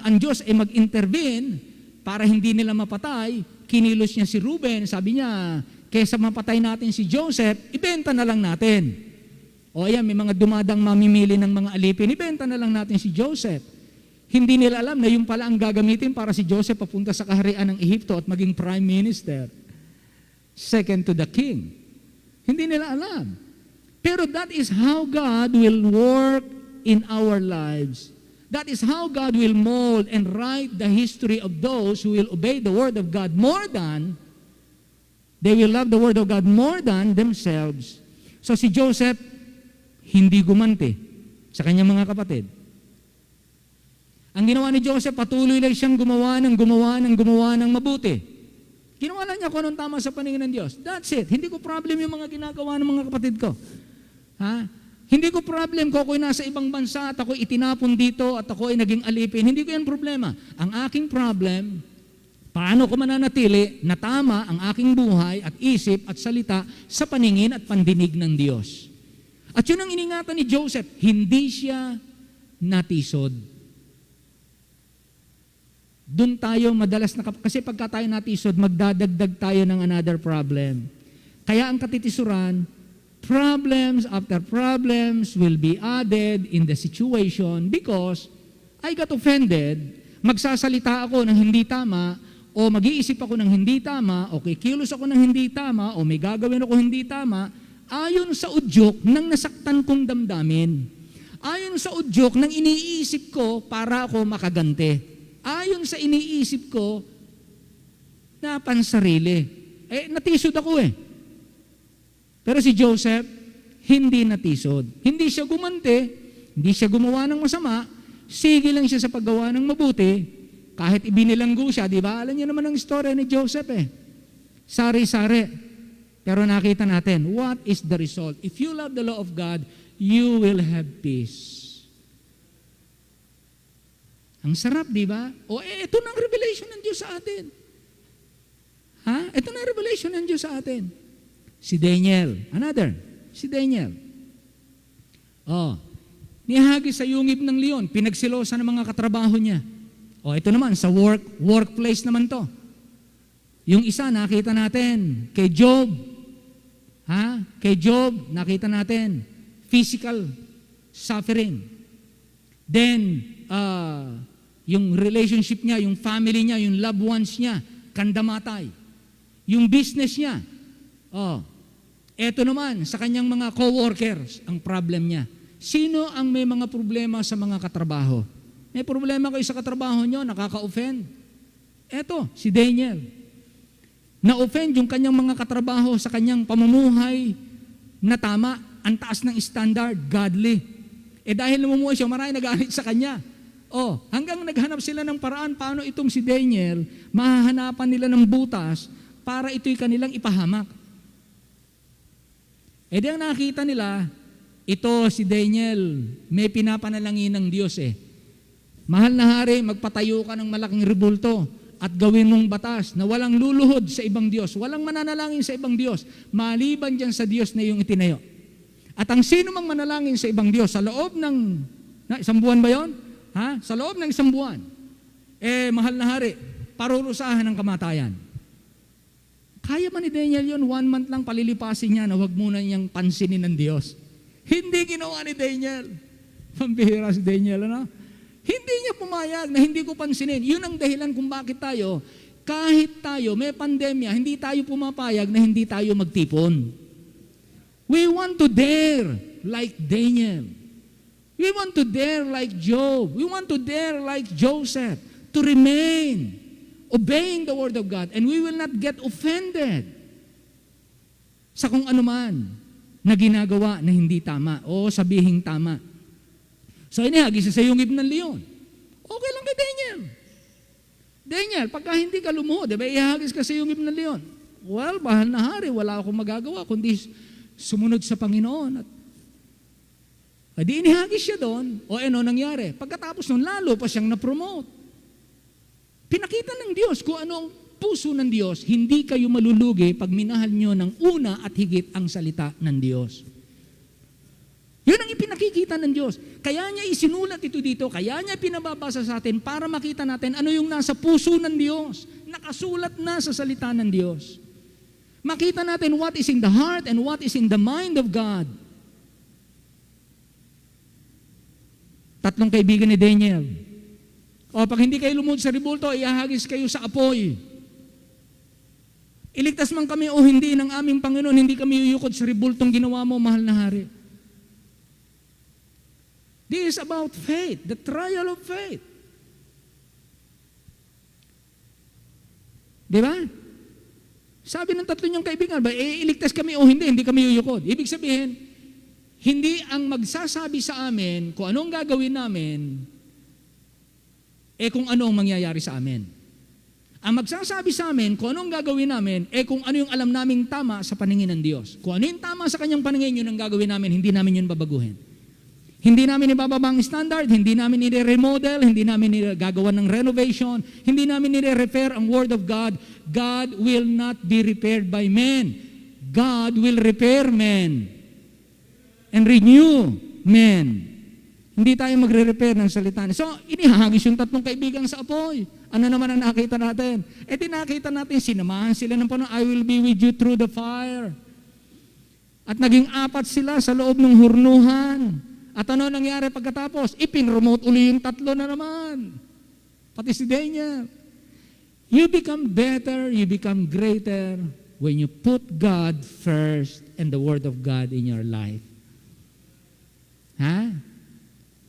S1: ang Diyos ay mag-intervene, para hindi nila mapatay, kinilos niya si Reuben, sabi niya, kaysa mapatay natin si Joseph, ibenta na lang natin. O ayan, may mga dumadang mamimili ng mga alipin, ibenta na lang natin si Joseph. Hindi nila alam na yung pala ang gagamitin para si Joseph papunta sa kaharian ng Ehipto at maging prime minister. Second to the king. Hindi nila alam. Pero that is how God will work in our lives. That is how God will mold and write the history of those who will obey the Word of God more than, they will love the Word of God more than themselves. So si Joseph, hindi gumanti sa kanyang mga kapatid. Ang ginawa ni Joseph, patuloy lang siyang gumawa ng mabuti. Ginawa lang niya kung anong tama sa paningin ng Diyos. That's it. Hindi ko problem yung mga ginagawa ng mga kapatid ko. Hindi ko problem kung ako'y nasa ibang bansa at ako'y itinapon dito at ako'y naging alipin. Hindi ko yan problema. Ang aking problem, paano ko mananatili na tama ang aking buhay at isip at salita sa paningin at pandinig ng Diyos. At yun ang iningatan ni Joseph, hindi siya natisod. Doon tayo madalas, kasi pagka tayo natisod, magdadagdag tayo ng another problem. Kaya ang katitisuran, problems after problems will be added in the situation because I got offended magsasalita ako ng hindi tama, o mag-iisip ako ng hindi tama, o kikilos ako ng hindi tama, o may gagawin ako hindi tama, ayon sa udyok ng nasaktan kong damdamin. Ayon sa udyok ng iniisip ko para ako makagante. Ayon sa iniisip ko na pansarili. Natisod ako eh. Pero si Joseph, hindi natisod. Hindi siya gumante, hindi siya gumawa ng masama, sige lang siya sa paggawa ng mabuti, kahit ibinilanggo siya, di ba? Alam niyo naman ang istorya ni Joseph eh. Sari-sari. Pero nakita natin, what is the result? If you love the law of God, you will have peace. Ang sarap, di ba? Ito na ang revelation ng Diyos sa atin. Ito na ang revelation ng Diyos sa atin. Si Daniel. Another. Si Daniel. Nihagis sa yungib ng leon, pinagsilosa ng mga katrabaho niya. Ito naman, sa workplace naman to. Yung isa, nakita natin, kay Job. Kay Job, nakita natin, physical suffering. Then, yung relationship niya, yung family niya, yung loved ones niya, kandamatay. Yung business niya. Ito naman, sa kanyang mga co-workers, ang problem niya. Sino ang may mga problema sa mga katrabaho? May problema kayo sa katrabaho nyo, nakaka-offend. Eto, si Daniel. Na-offend yung kanyang mga katrabaho sa kanyang pamumuhay na tama, ang taas ng standard, godly. Dahil namumuhay siya, marami nag-aanit sa kanya. Hanggang naghanap sila ng paraan paano itong si Daniel, mahahanapan nila ng butas para ito'y kanilang ipahamak. Di ang nakita nila, ito si Daniel, may pinapanalangin ng Diyos eh. Mahal na hari, magpatayo ka ng malaking rebulto at gawin mong batas na walang luluhod sa ibang Diyos, walang mananalangin sa ibang Diyos, maliban dyan sa Diyos na iyong itinayo. At ang sino mang manalangin sa ibang Diyos, sa loob ng, isang buwan ba yon? Sa loob ng isang buwan, mahal na hari, parurusahan ng kamatayan. Kaya man ni Daniel yun, 1 month lang palilipasin niya na huwag muna niyang pansinin ng Diyos. Hindi ginawa ni Daniel. Pambihira si Daniel, Hindi niya pumayag na hindi ko pansinin. Yun ang dahilan kung bakit tayo, kahit tayo may pandemya, hindi tayo pumapayag na hindi tayo magtipon. We want to dare like Daniel. We want to dare like Job. We want to dare like Joseph to remain obeying the word of God, and we will not get offended sa kung ano man na ginagawa na hindi tama o sabihing tama. So inihagis sa yungib ng leon. Okay lang kay Daniel. Daniel, pagka hindi ka lumuhod, diba, ihagis ka sa yungib ng leon. Well, mahal na hari, wala akong magagawa kundi sumunod sa Panginoon. At di inihagis siya doon. Nangyari? Pagkatapos nun, lalo pa siyang na-promote. Pinakita ng Diyos kung ano ang puso ng Diyos. Hindi kayo malulugi pag minahal nyo ng una at higit ang salita ng Diyos. Yun ang ipinakikita ng Diyos. Kaya niya isinulat ito dito, kaya niya pinababasa sa atin para makita natin ano yung nasa puso ng Diyos. Nakasulat na sa salita ng Diyos. Makita natin what is in the heart and what is in the mind of God. 3 kaibigan ni Daniel. Pag hindi kayo lumuhod sa rebulto, ihahagis kayo sa apoy. Iligtas man kami o hindi ng aming Panginoon, hindi kami yuyukod sa rebultong ginawa mo, mahal na hari. This is about faith, the trial of faith. Di ba? Sabi ng 3 niyong kaibigan, iligtas kami o hindi kami yuyukod. Ibig sabihin, hindi ang magsasabi sa amin kung anong gagawin namin, kung ano ang mangyayari sa amin. Ang magsasabi sa amin kung anong gagawin namin, kung ano yung alam naming tama sa paningin ng Diyos. Kung ano yung tama sa kanyang paningin, yun ang gagawin namin, hindi namin yun babaguhin. Hindi namin ibababa ang standard, hindi namin i-remodel, hindi namin gagawa ng renovation, hindi namin i-repair ang Word of God. God will not be repaired by men. God will repair men and renew men. Hindi tayo magre-repair ng salita. So, inihagis yung 3 kaibigan sa apoy. Ano naman ang nakita natin? Nakita natin, sinamahan sila ng Panginoon, I will be with you through the fire. At naging 4 sila sa loob ng hurnuhan. At ano nangyari pagkatapos? Ipinromote uli yung 3 na naman. Pati si Daniel. You become better, you become greater when you put God first and the Word of God in your life. Ha?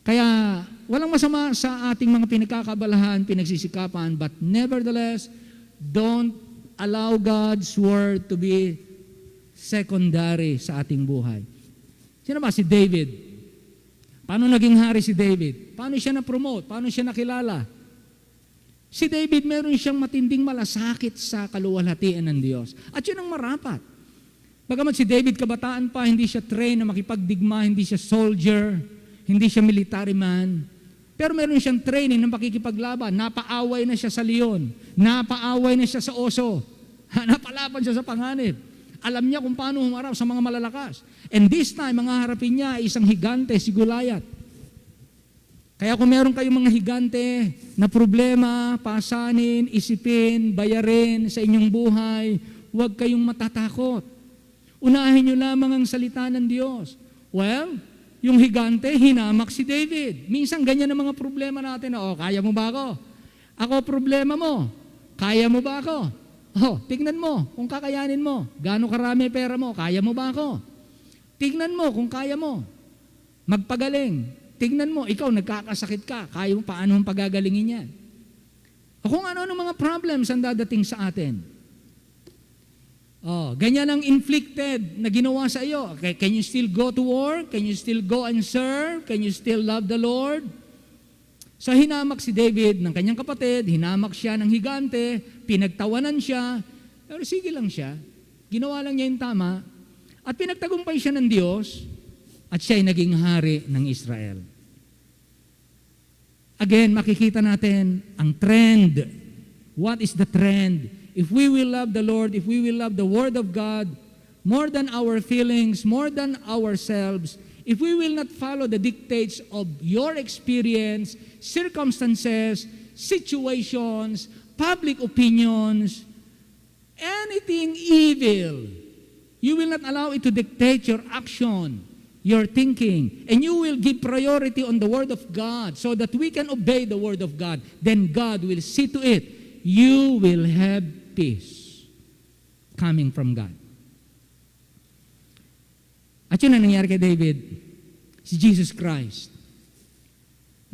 S1: Kaya, walang masama sa ating mga pinagkakabalahan, pinagsisikapan, but nevertheless, don't allow God's Word to be secondary sa ating buhay. Sino ba? Si David. Paano naging hari si David? Paano siya na-promote? Paano siya nakilala? Si David, meron siyang matinding malasakit sa kaluwalhatian ng Diyos. At yun ang marapat. Bagamat si David kabataan pa, hindi siya train na makipagdigma, hindi siya soldier, hindi siya military man. Pero meron siyang training ng pakikipaglaban. Napaaway na siya sa leon. Napaaway na siya sa oso. Napalaban siya sa panganib. Alam niya kung paano humarap sa mga malalakas. And this time, mga harapin niya ay isang higante, si Goliath. Kaya kung meron kayong mga higante na problema, pasanin, isipin, bayarin sa inyong buhay, huwag kayong matatakot. Unahin niyo lamang ang salita ng Diyos. Well, yung higante, hinamak si David. Minsan ganyan ang mga problema natin. Kaya mo ba ako? Ako problema mo. Kaya mo ba ako? Tignan mo kung kakayanin mo. Gaano karami pera mo? Kaya mo ba ako? Tignan mo kung kaya mo. Magpagaling. Tignan mo, ikaw nagkakasakit ka. Kaya mo, paano mong pagagalingin yan? O kung ano-ano mga problems ang dadating sa atin. Ganyan ang inflicted na ginawa sa iyo. Can you still go to work? Can you still go and serve? Can you still love the Lord? So hinamak si David ng kanyang kapatid, hinamak siya ng higante, pinagtawanan siya, pero sige lang siya. Ginawa lang niya yung tama, at pinagtagumpay siya ng Diyos, at siya ay naging hari ng Israel. Again, makikita natin ang trend. What is the trend? If we will love the Lord, if we will love the Word of God, more than our feelings, more than ourselves, if we will not follow the dictates of your experience, circumstances, situations, public opinions, anything evil, you will not allow it to dictate your action, your thinking, and you will give priority on the Word of God so that we can obey the Word of God. Then God will see to it. You will have peace coming from God. At yun ang nangyari kay David, si Jesus Christ.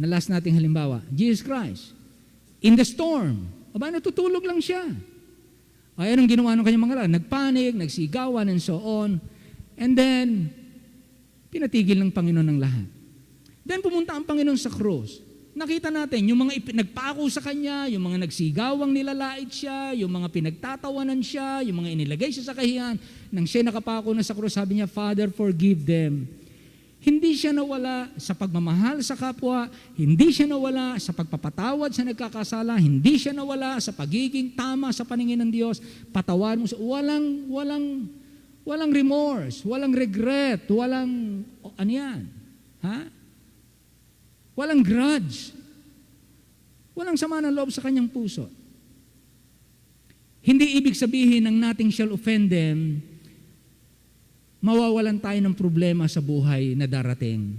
S1: Na last nating halimbawa, Jesus Christ. In the storm, natutulog lang siya. Ay, anong ginawa ng kanyang mga lalaki? Nagpanik, nagsigawan, and so on. And then, pinatigil ng Panginoon ng lahat. Then pumunta ang Panginoon sa krus. Nakita natin, yung mga nagpako sa Kanya, yung mga nagsigawang nilalait siya, yung mga pinagtatawanan siya, yung mga inilagay siya sa kahiyan. Nang siya nakapako na sa krus, sabi niya, Father, forgive them. Hindi siya nawala sa pagmamahal sa kapwa, hindi siya nawala sa pagpapatawad sa nagkakasala, hindi siya nawala sa pagiging tama sa paningin ng Diyos. Patawarin mo siya. Walang remorse, walang regret, walang, walang grudge. Walang sama ng loob sa kanyang puso. Hindi ibig sabihin ng nothing shall offend them, mawawalan tayo ng problema sa buhay na darating.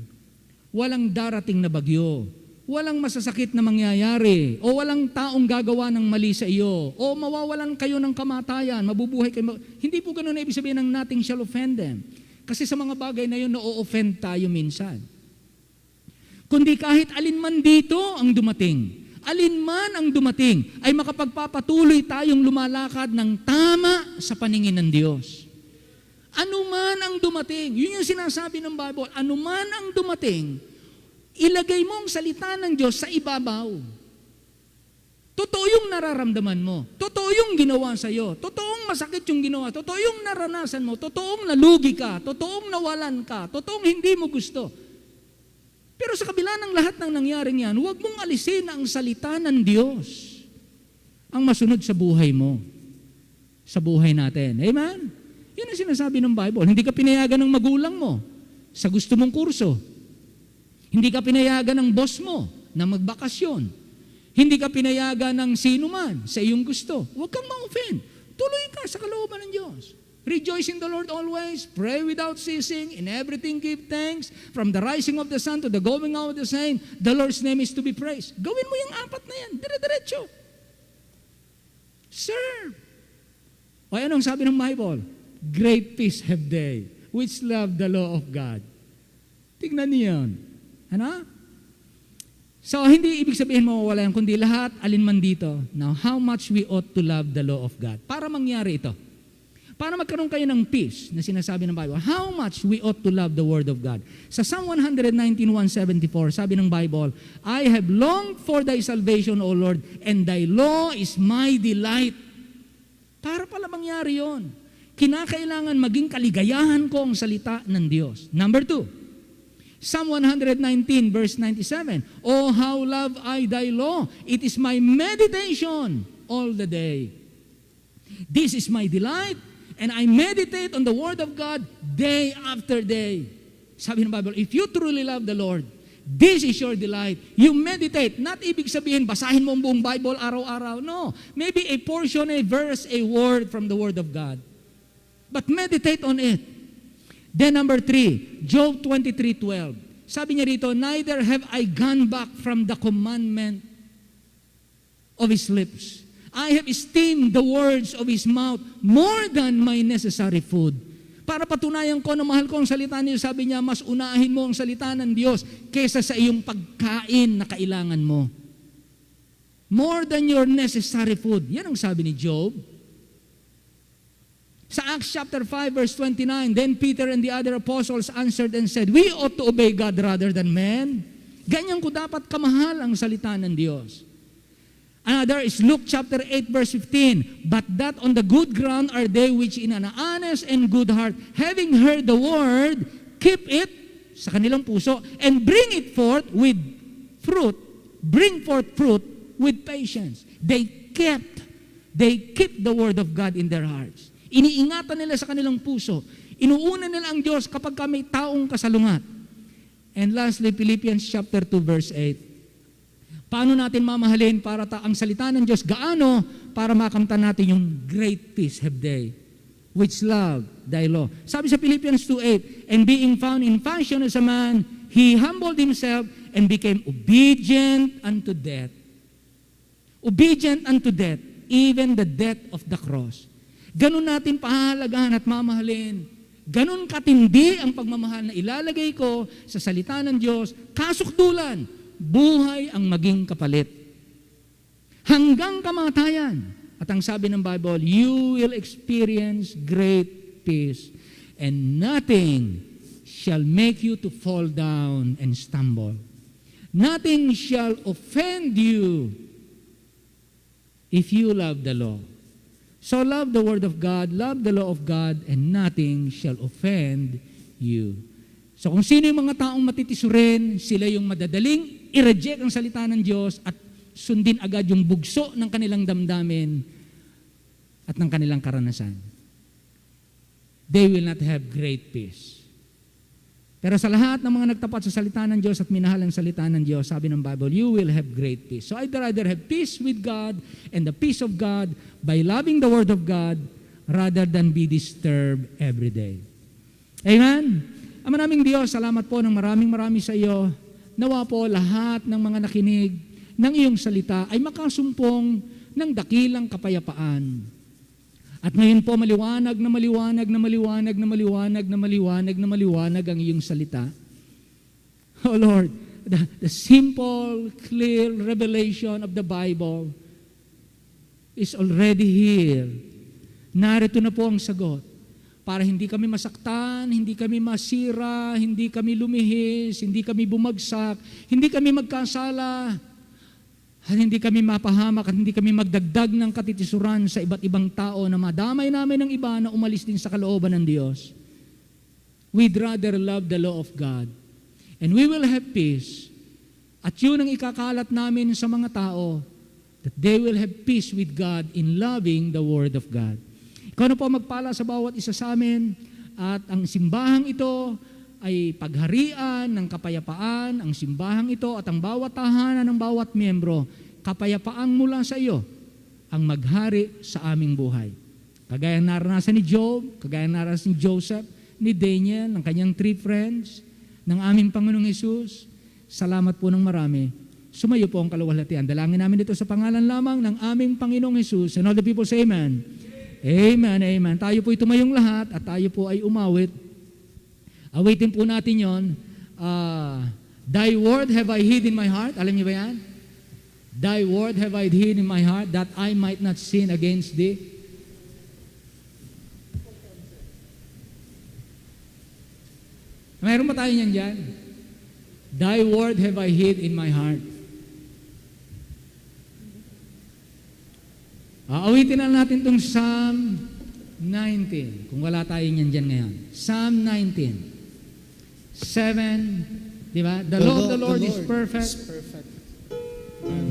S1: Walang darating na bagyo. Walang masasakit na mangyayari. O walang taong gagawa ng mali sa iyo. O mawawalan kayo ng kamatayan. Mabubuhay kayo. Hindi po ganun na ibig sabihin ng nothing shall offend them. Kasi sa mga bagay na yun, na-offend tayo minsan. Kundi kahit alinman dito ang dumating, alinman ang dumating, ay makapagpapatuloy tayong lumalakad ng tama sa paningin ng Diyos. Anuman ang dumating, yun yung sinasabi ng Bible, anuman ang dumating, ilagay mo ang salita ng Diyos sa ibabaw. Totoo yung nararamdaman mo. Totoo yung ginawa sa'yo. Totoong masakit yung ginawa. Totoo yung naranasan mo. Totoong nalugi ka. Totoong nawalan ka. Totoong hindi mo gusto. Pero sa kabila ng lahat ng nangyaring yan, huwag mong alisin ang salita ng Diyos ang masunod sa buhay mo. Sa buhay natin. Amen? Yun ang sinasabi ng Bible. Hindi ka pinayagan ng magulang mo sa gusto mong kurso. Hindi ka pinayagan ng boss mo na magbakasyon. Hindi ka pinayagan ng sino man sa iyong gusto. Huwag kang ma-offend. Tuloy ka sa kalooban ng Diyos. Rejoice in the Lord always. Pray without ceasing. In everything give thanks. From the rising of the sun to the going out of the same, the Lord's name is to be praised. Gawin mo yung apat na yan. Dire-diretso. Serve. O anong sabi ng Bible? Great peace have they, which love the law of God. Tignan niyo yun. Ano? So, hindi ibig sabihin mawawala yan, kundi lahat, alinman dito. Now, how much we ought to love the law of God? Para mangyari ito. Para magkaroon kayo ng peace na sinasabi ng Bible, how much we ought to love the Word of God. Sa Psalm 119:174, sabi ng Bible, I have longed for thy salvation, O Lord, and thy law is my delight. Para pala mangyari yon. Kinakailangan maging kaligayahan ko ang salita ng Diyos. Number 2, Psalm 119 verse 97, Oh, how love I thy law. It is my meditation all the day. This is my delight, and I meditate on the word of God day after day. Sabi ng Bible, if you truly love the Lord, this is your delight. You meditate. Not ibig sabihin, basahin mo ang buong Bible araw-araw. No. Maybe a portion, a verse, a word from the word of God. But meditate on it. Then number 3, Job 23:12. Sabi niya rito, neither have I gone back from the commandment of his lips. I have esteemed the words of his mouth more than my necessary food. Para patunayan ko na mahal ko ang salita niyo, sabi niya, mas unahin mo ang salita ng Diyos kesa sa iyong pagkain na kailangan mo. More than your necessary food. Yan ang sabi ni Job. Sa Acts chapter 5 verse 29, then Peter and the other apostles answered and said, we ought to obey God rather than men. Ganyan ko dapat kamahal ang salita ng Diyos. Another is Luke chapter 8 verse 15, but that on the good ground are they which in an honest and good heart, having heard the word, keep it sa kanilang puso, and bring it forth with fruit, bring forth fruit with patience. They kept the word of God in their hearts. Iniingatan nila sa kanilang puso. Inuuna nila ang Diyos kapag may taong kasalungat. And lastly, Philippians chapter 2 verse 8. Paano natin mamahalin para ang salita ng Diyos? Gaano para makamtan natin yung great peace have they, which love thy law. Sabi sa Philippians 2:8, and being found in fashion as a man, he humbled himself and became obedient unto death. Obedient unto death, even the death of the cross. Ganun natin pahalagahan at mamahalin. Ganun katindi ang pagmamahal na ilalagay ko sa salita ng Diyos, kasukdulan, buhay ang maging kapalit. Hanggang kamatayan. At ang sabi ng Bible, you will experience great peace, and nothing shall make you to fall down and stumble. Nothing shall offend you if you love the law. So love the word of God, love the law of God, and nothing shall offend you. So kung sino yung mga taong matitisurin, sila yung madadaling i-reject ang salita ng Diyos at sundin agad yung bugso ng kanilang damdamin at ng kanilang karanasan. They will not have great peace. Pero sa lahat ng mga nagtapat sa salita ng Diyos at minahal ang salita ng Diyos, sabi ng Bible, you will have great peace. So I'd rather have peace with God and the peace of God by loving the Word of God rather than be disturbed every day. Amen? Ama naming Diyos, salamat po ng maraming sa iyo. Nawa po lahat ng mga nakinig ng iyong salita ay makasumpong ng dakilang kapayapaan. At ngayon po maliwanag ang iyong salita. Oh Lord, the simple, clear revelation of the Bible is already here. Narito na po ang sagot. Para hindi kami masaktan, hindi kami masira, hindi kami lumihis, hindi kami bumagsak, hindi kami magkasala, at hindi kami mapahamak at hindi kami magdagdag ng katitisuran sa iba't ibang tao na madamay namin ng iba na umalis din sa kalooban ng Diyos. We'd rather love the law of God. And we will have peace. At yun ang ikakalat namin sa mga tao, that they will have peace with God in loving the Word of God. Ikaw na po magpala sa bawat isa sa amin, at ang simbahang ito ay pagharian ng kapayapaan, ang simbahang ito at ang bawat tahanan ng bawat miyembro, kapayapaan mula sa iyo ang maghari sa aming buhay. Kagaya naranasan ni Job, kagaya naranasan ni Joseph, ni Daniel, ng kanyang 3 friends, ng aming Panginoong Hesus. Salamat po ng marami. Sumayo po ang kaluwalhatian. Dalangin namin ito sa pangalan lamang ng aming Panginoong Hesus. And all the people say amen. Amen, amen. Tayo po tumayong lahat at tayo po ay umawit. Awitin po natin yon. Thy word have I hid in my heart. Alam niyo ba yan? Thy word have I hid in my heart that I might not sin against thee. Mayroon ba tayo niyan dyan? Thy word have I hid in my heart. Awitin na natin itong Psalm 19. Kung wala tayo niyan dyan ngayon. Psalm 19. 7, di ba? The law of the Lord is perfect.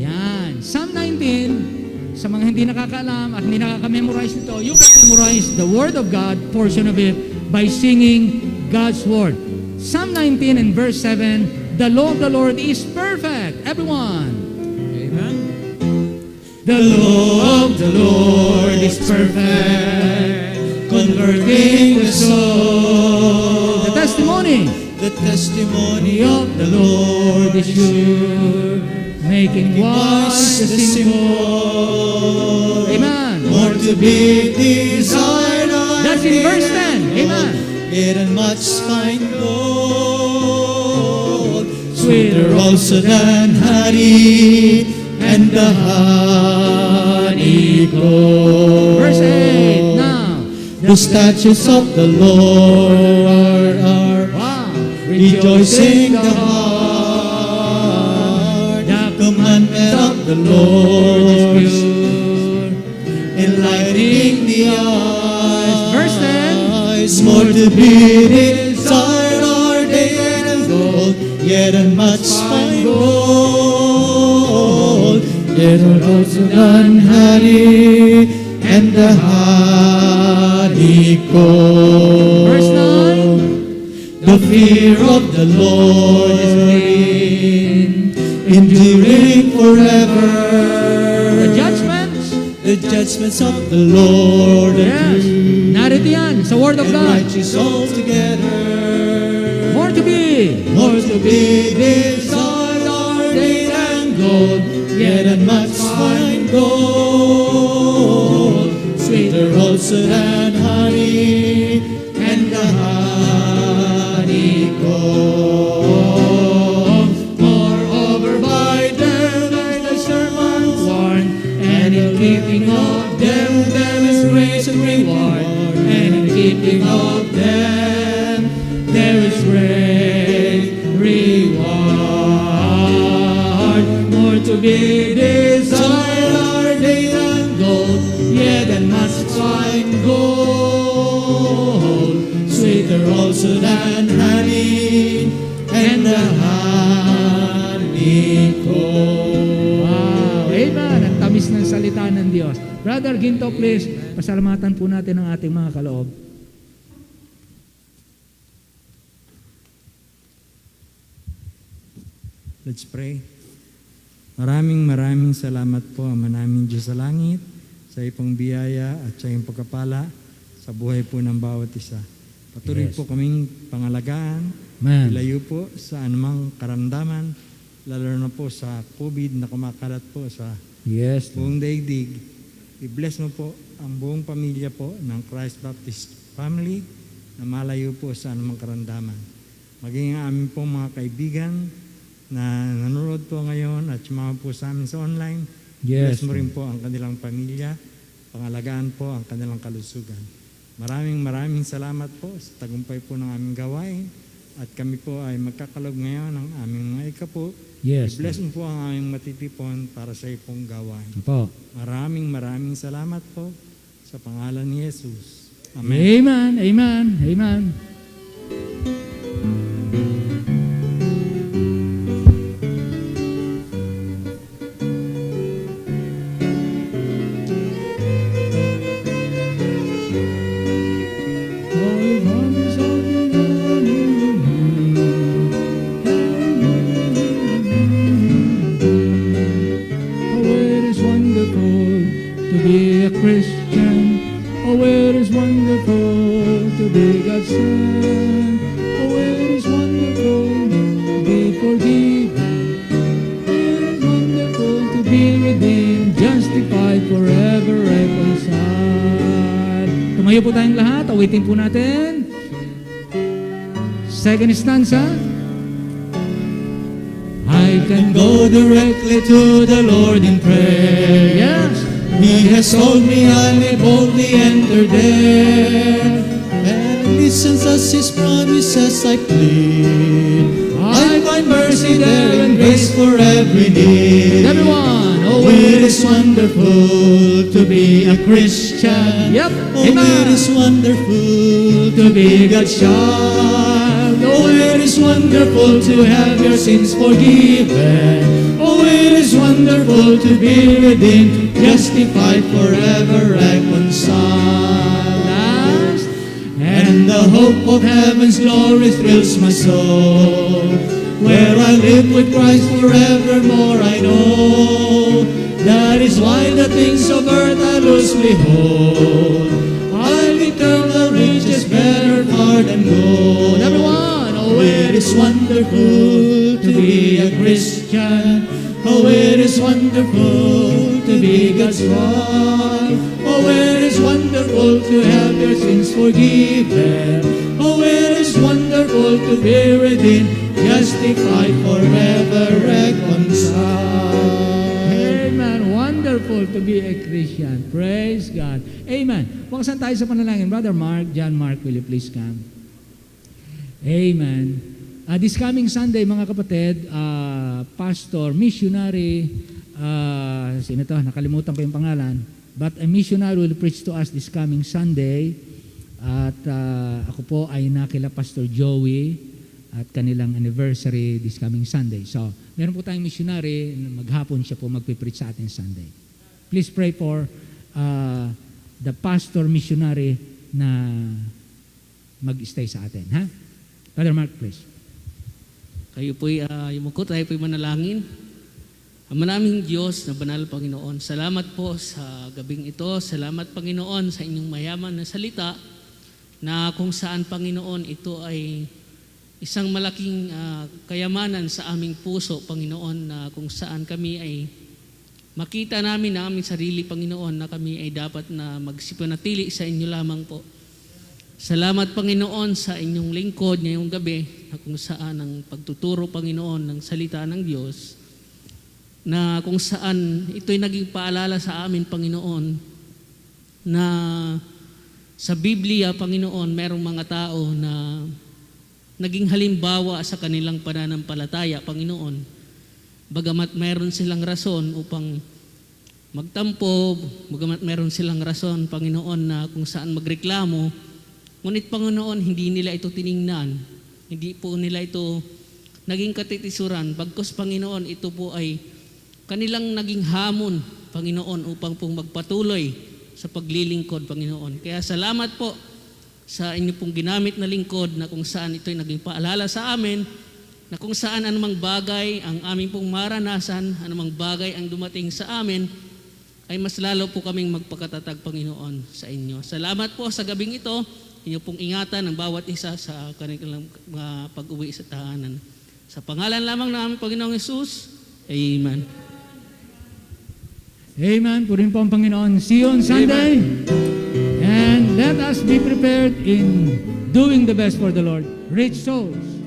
S1: Yan. Psalm 19, sa mga hindi nakakaalam at hindi nakaka-memorize nito, you can memorize the Word of God, portion of it, by singing God's Word. Psalm 19 and verse 7, the law of the Lord is perfect. Everyone.
S2: Amen.
S1: The law of the Lord is perfect, converting the soul. The testimony of the Lord is sure, making wise the simple. Amen.
S3: More to be desired.
S1: That's in verse 10. Amen.
S3: It and much fine gold, sweeter also than honey and the honeycomb.
S1: Verse 8. Now,
S3: The statutes of the Lord are
S1: wow.
S3: rejoicing the heart. The commandment of the Lord is
S1: pure.
S3: enlightening the eyes.
S1: Verse 10.
S3: More to be desired are they than gold, yet and much fine gold, yet also than honey and the honeycomb.
S1: Verse 9.
S3: The fear of the Lord is clean, enduring forever. The judgments of the Lord are
S1: Yes.
S3: true,
S1: Narito yan sa Word of
S3: and
S1: God.
S3: righteous altogether.
S1: More to be.
S3: More to be desired are they than gold, yet and much fine gold, sweeter also than honey and the honeycomb. Moreover, by them the servant warned, and in keeping of them there is grace and reward, and in keeping of them there is great reward. More to be desired are they than gold, yet and much fine gold, sweeter also than honey and the honeycomb.
S1: Wow. Amen. Ang tamis ng salita ng Diyos. Brother Ginto, please, pasalamatan po natin ang ating mga kaloob.
S6: Let's pray. Maraming salamat po, Ama namin Diyos sa langit, sa ipong biyaya at sa iyong pagkapala sa buhay po ng bawat isa. Patuloy
S1: Yes.
S6: po kaming pangalagaan,
S1: Amen.
S6: ilayo po sa anumang karamdaman, lalo na po sa COVID na kumakalat po sa
S1: Yes.
S6: buong daigdig. I-bless mo po ang buong pamilya po ng Christ Baptist Family na malayo po sa anumang karamdaman. Maging ang aming po mga kaibigan na nanonood po ngayon at sumama po sa amin sa online.
S1: Yes.
S6: Bless mo rin po ang kanilang pamilya, pangalagaan po ang kanilang kalusugan. Maraming salamat po sa tagumpay po ng aming gawain at kami po ay magkakalog ngayon ng aming mga ikapo.
S1: Yes.
S6: Bless mo po ang aming matitipon para sa ipong gawain.
S1: Po.
S6: Maraming salamat po sa pangalan ni Jesus. Amen.
S1: Amen. Amen. Amen. Oh, it is wonderful to be a Christian. Oh, it is wonderful to be God's son. Oh, it is wonderful to be forgiven. It is wonderful to be redeemed, justified, forever reconciled. Tumayo po tayong lahat. Awitin po natin. Second stanza. I can
S3: Go directly to the Lord in prayer.
S1: Yes.
S3: He has told me I may boldly enter there, and listens as His promises I plead. I find mercy there and grace for every need.
S1: Everyone.
S3: Oh, it is wonderful to be a Christian.
S1: Yep.
S3: Oh,
S1: Amen.
S3: it is wonderful to be God's child. Oh, it is wonderful to have your sins forgiven. Oh, it is wonderful to be redeemed, justified, forever reconciled.
S1: Last.
S3: And the hope of heaven's glory thrills my soul. Where I live with Christ forevermore, I know. That is why the things of earth I loosely hold. I'll return the riches better far than gold.
S1: Everyone.
S3: Oh, it is wonderful to be a Christian. Oh, it is wonderful to be God's wife. Oh, it is wonderful to have your sins forgiven. Oh, it is wonderful to be redeemed, justified, forever reconciled.
S1: Amen. Wonderful to be a Christian. Praise God. Amen. Buksan tayo sa panalangin. Brother Mark, John Mark, will you please come? Amen. This coming Sunday, mga kapatid, pastor, missionary, sino to? Nakalimutan ko yung pangalan. But a missionary will preach to us this coming Sunday. At ako po ay nakila Pastor Joey at kanilang anniversary this coming Sunday. So, meron po tayong missionary, maghapon siya po magpipreach sa atin Sunday. Please pray for the pastor missionary na mag-stay sa atin. Ha? Brother Mark, please.
S7: Kayo po'y yumuko, tayo po'y manalangin. Ang maraming Diyos na banal Panginoon, salamat po sa gabing ito. Salamat Panginoon sa inyong mayaman na salita na kung saan Panginoon ito ay isang malaking kayamanan sa aming puso, Panginoon, na kung saan kami ay makita namin na aming sarili, Panginoon, na kami ay dapat na magsipanatili sa inyo lamang po. Salamat, Panginoon, sa inyong lingkod ngayong gabi na kung saan ang pagtuturo, Panginoon, ng salita ng Diyos, na kung saan ito'y naging paalala sa amin, Panginoon, na sa Biblia, Panginoon, merong mga tao na naging halimbawa sa kanilang pananampalataya, Panginoon. Bagamat meron silang rason upang magtampo, bagamat meron silang rason, Panginoon, na kung saan magreklamo, ngunit Panginoon, hindi nila ito tiningnan. Hindi po nila ito naging katitisuran. Bagkus Panginoon, ito po ay kanilang naging hamon, Panginoon, upang pong magpatuloy sa paglilingkod, Panginoon. Kaya salamat po sa inyo pong ginamit na lingkod na kung saan ito'y naging paalala sa amin, na kung saan anumang bagay ang aming pong maranasan, anumang bagay ang dumating sa amin, ay mas lalo po kaming magpakatatag, Panginoon, sa inyo. Salamat po sa gabing ito. Inyo pong ingatan ang bawat isa sa kanilang pag-uwi sa tahanan. Sa pangalan lamang namin, Panginoong Hesus, Amen.
S1: Amen. Purin po ang Panginoon. See you on Sunday. And let us be prepared in doing the best for the Lord. Reach souls.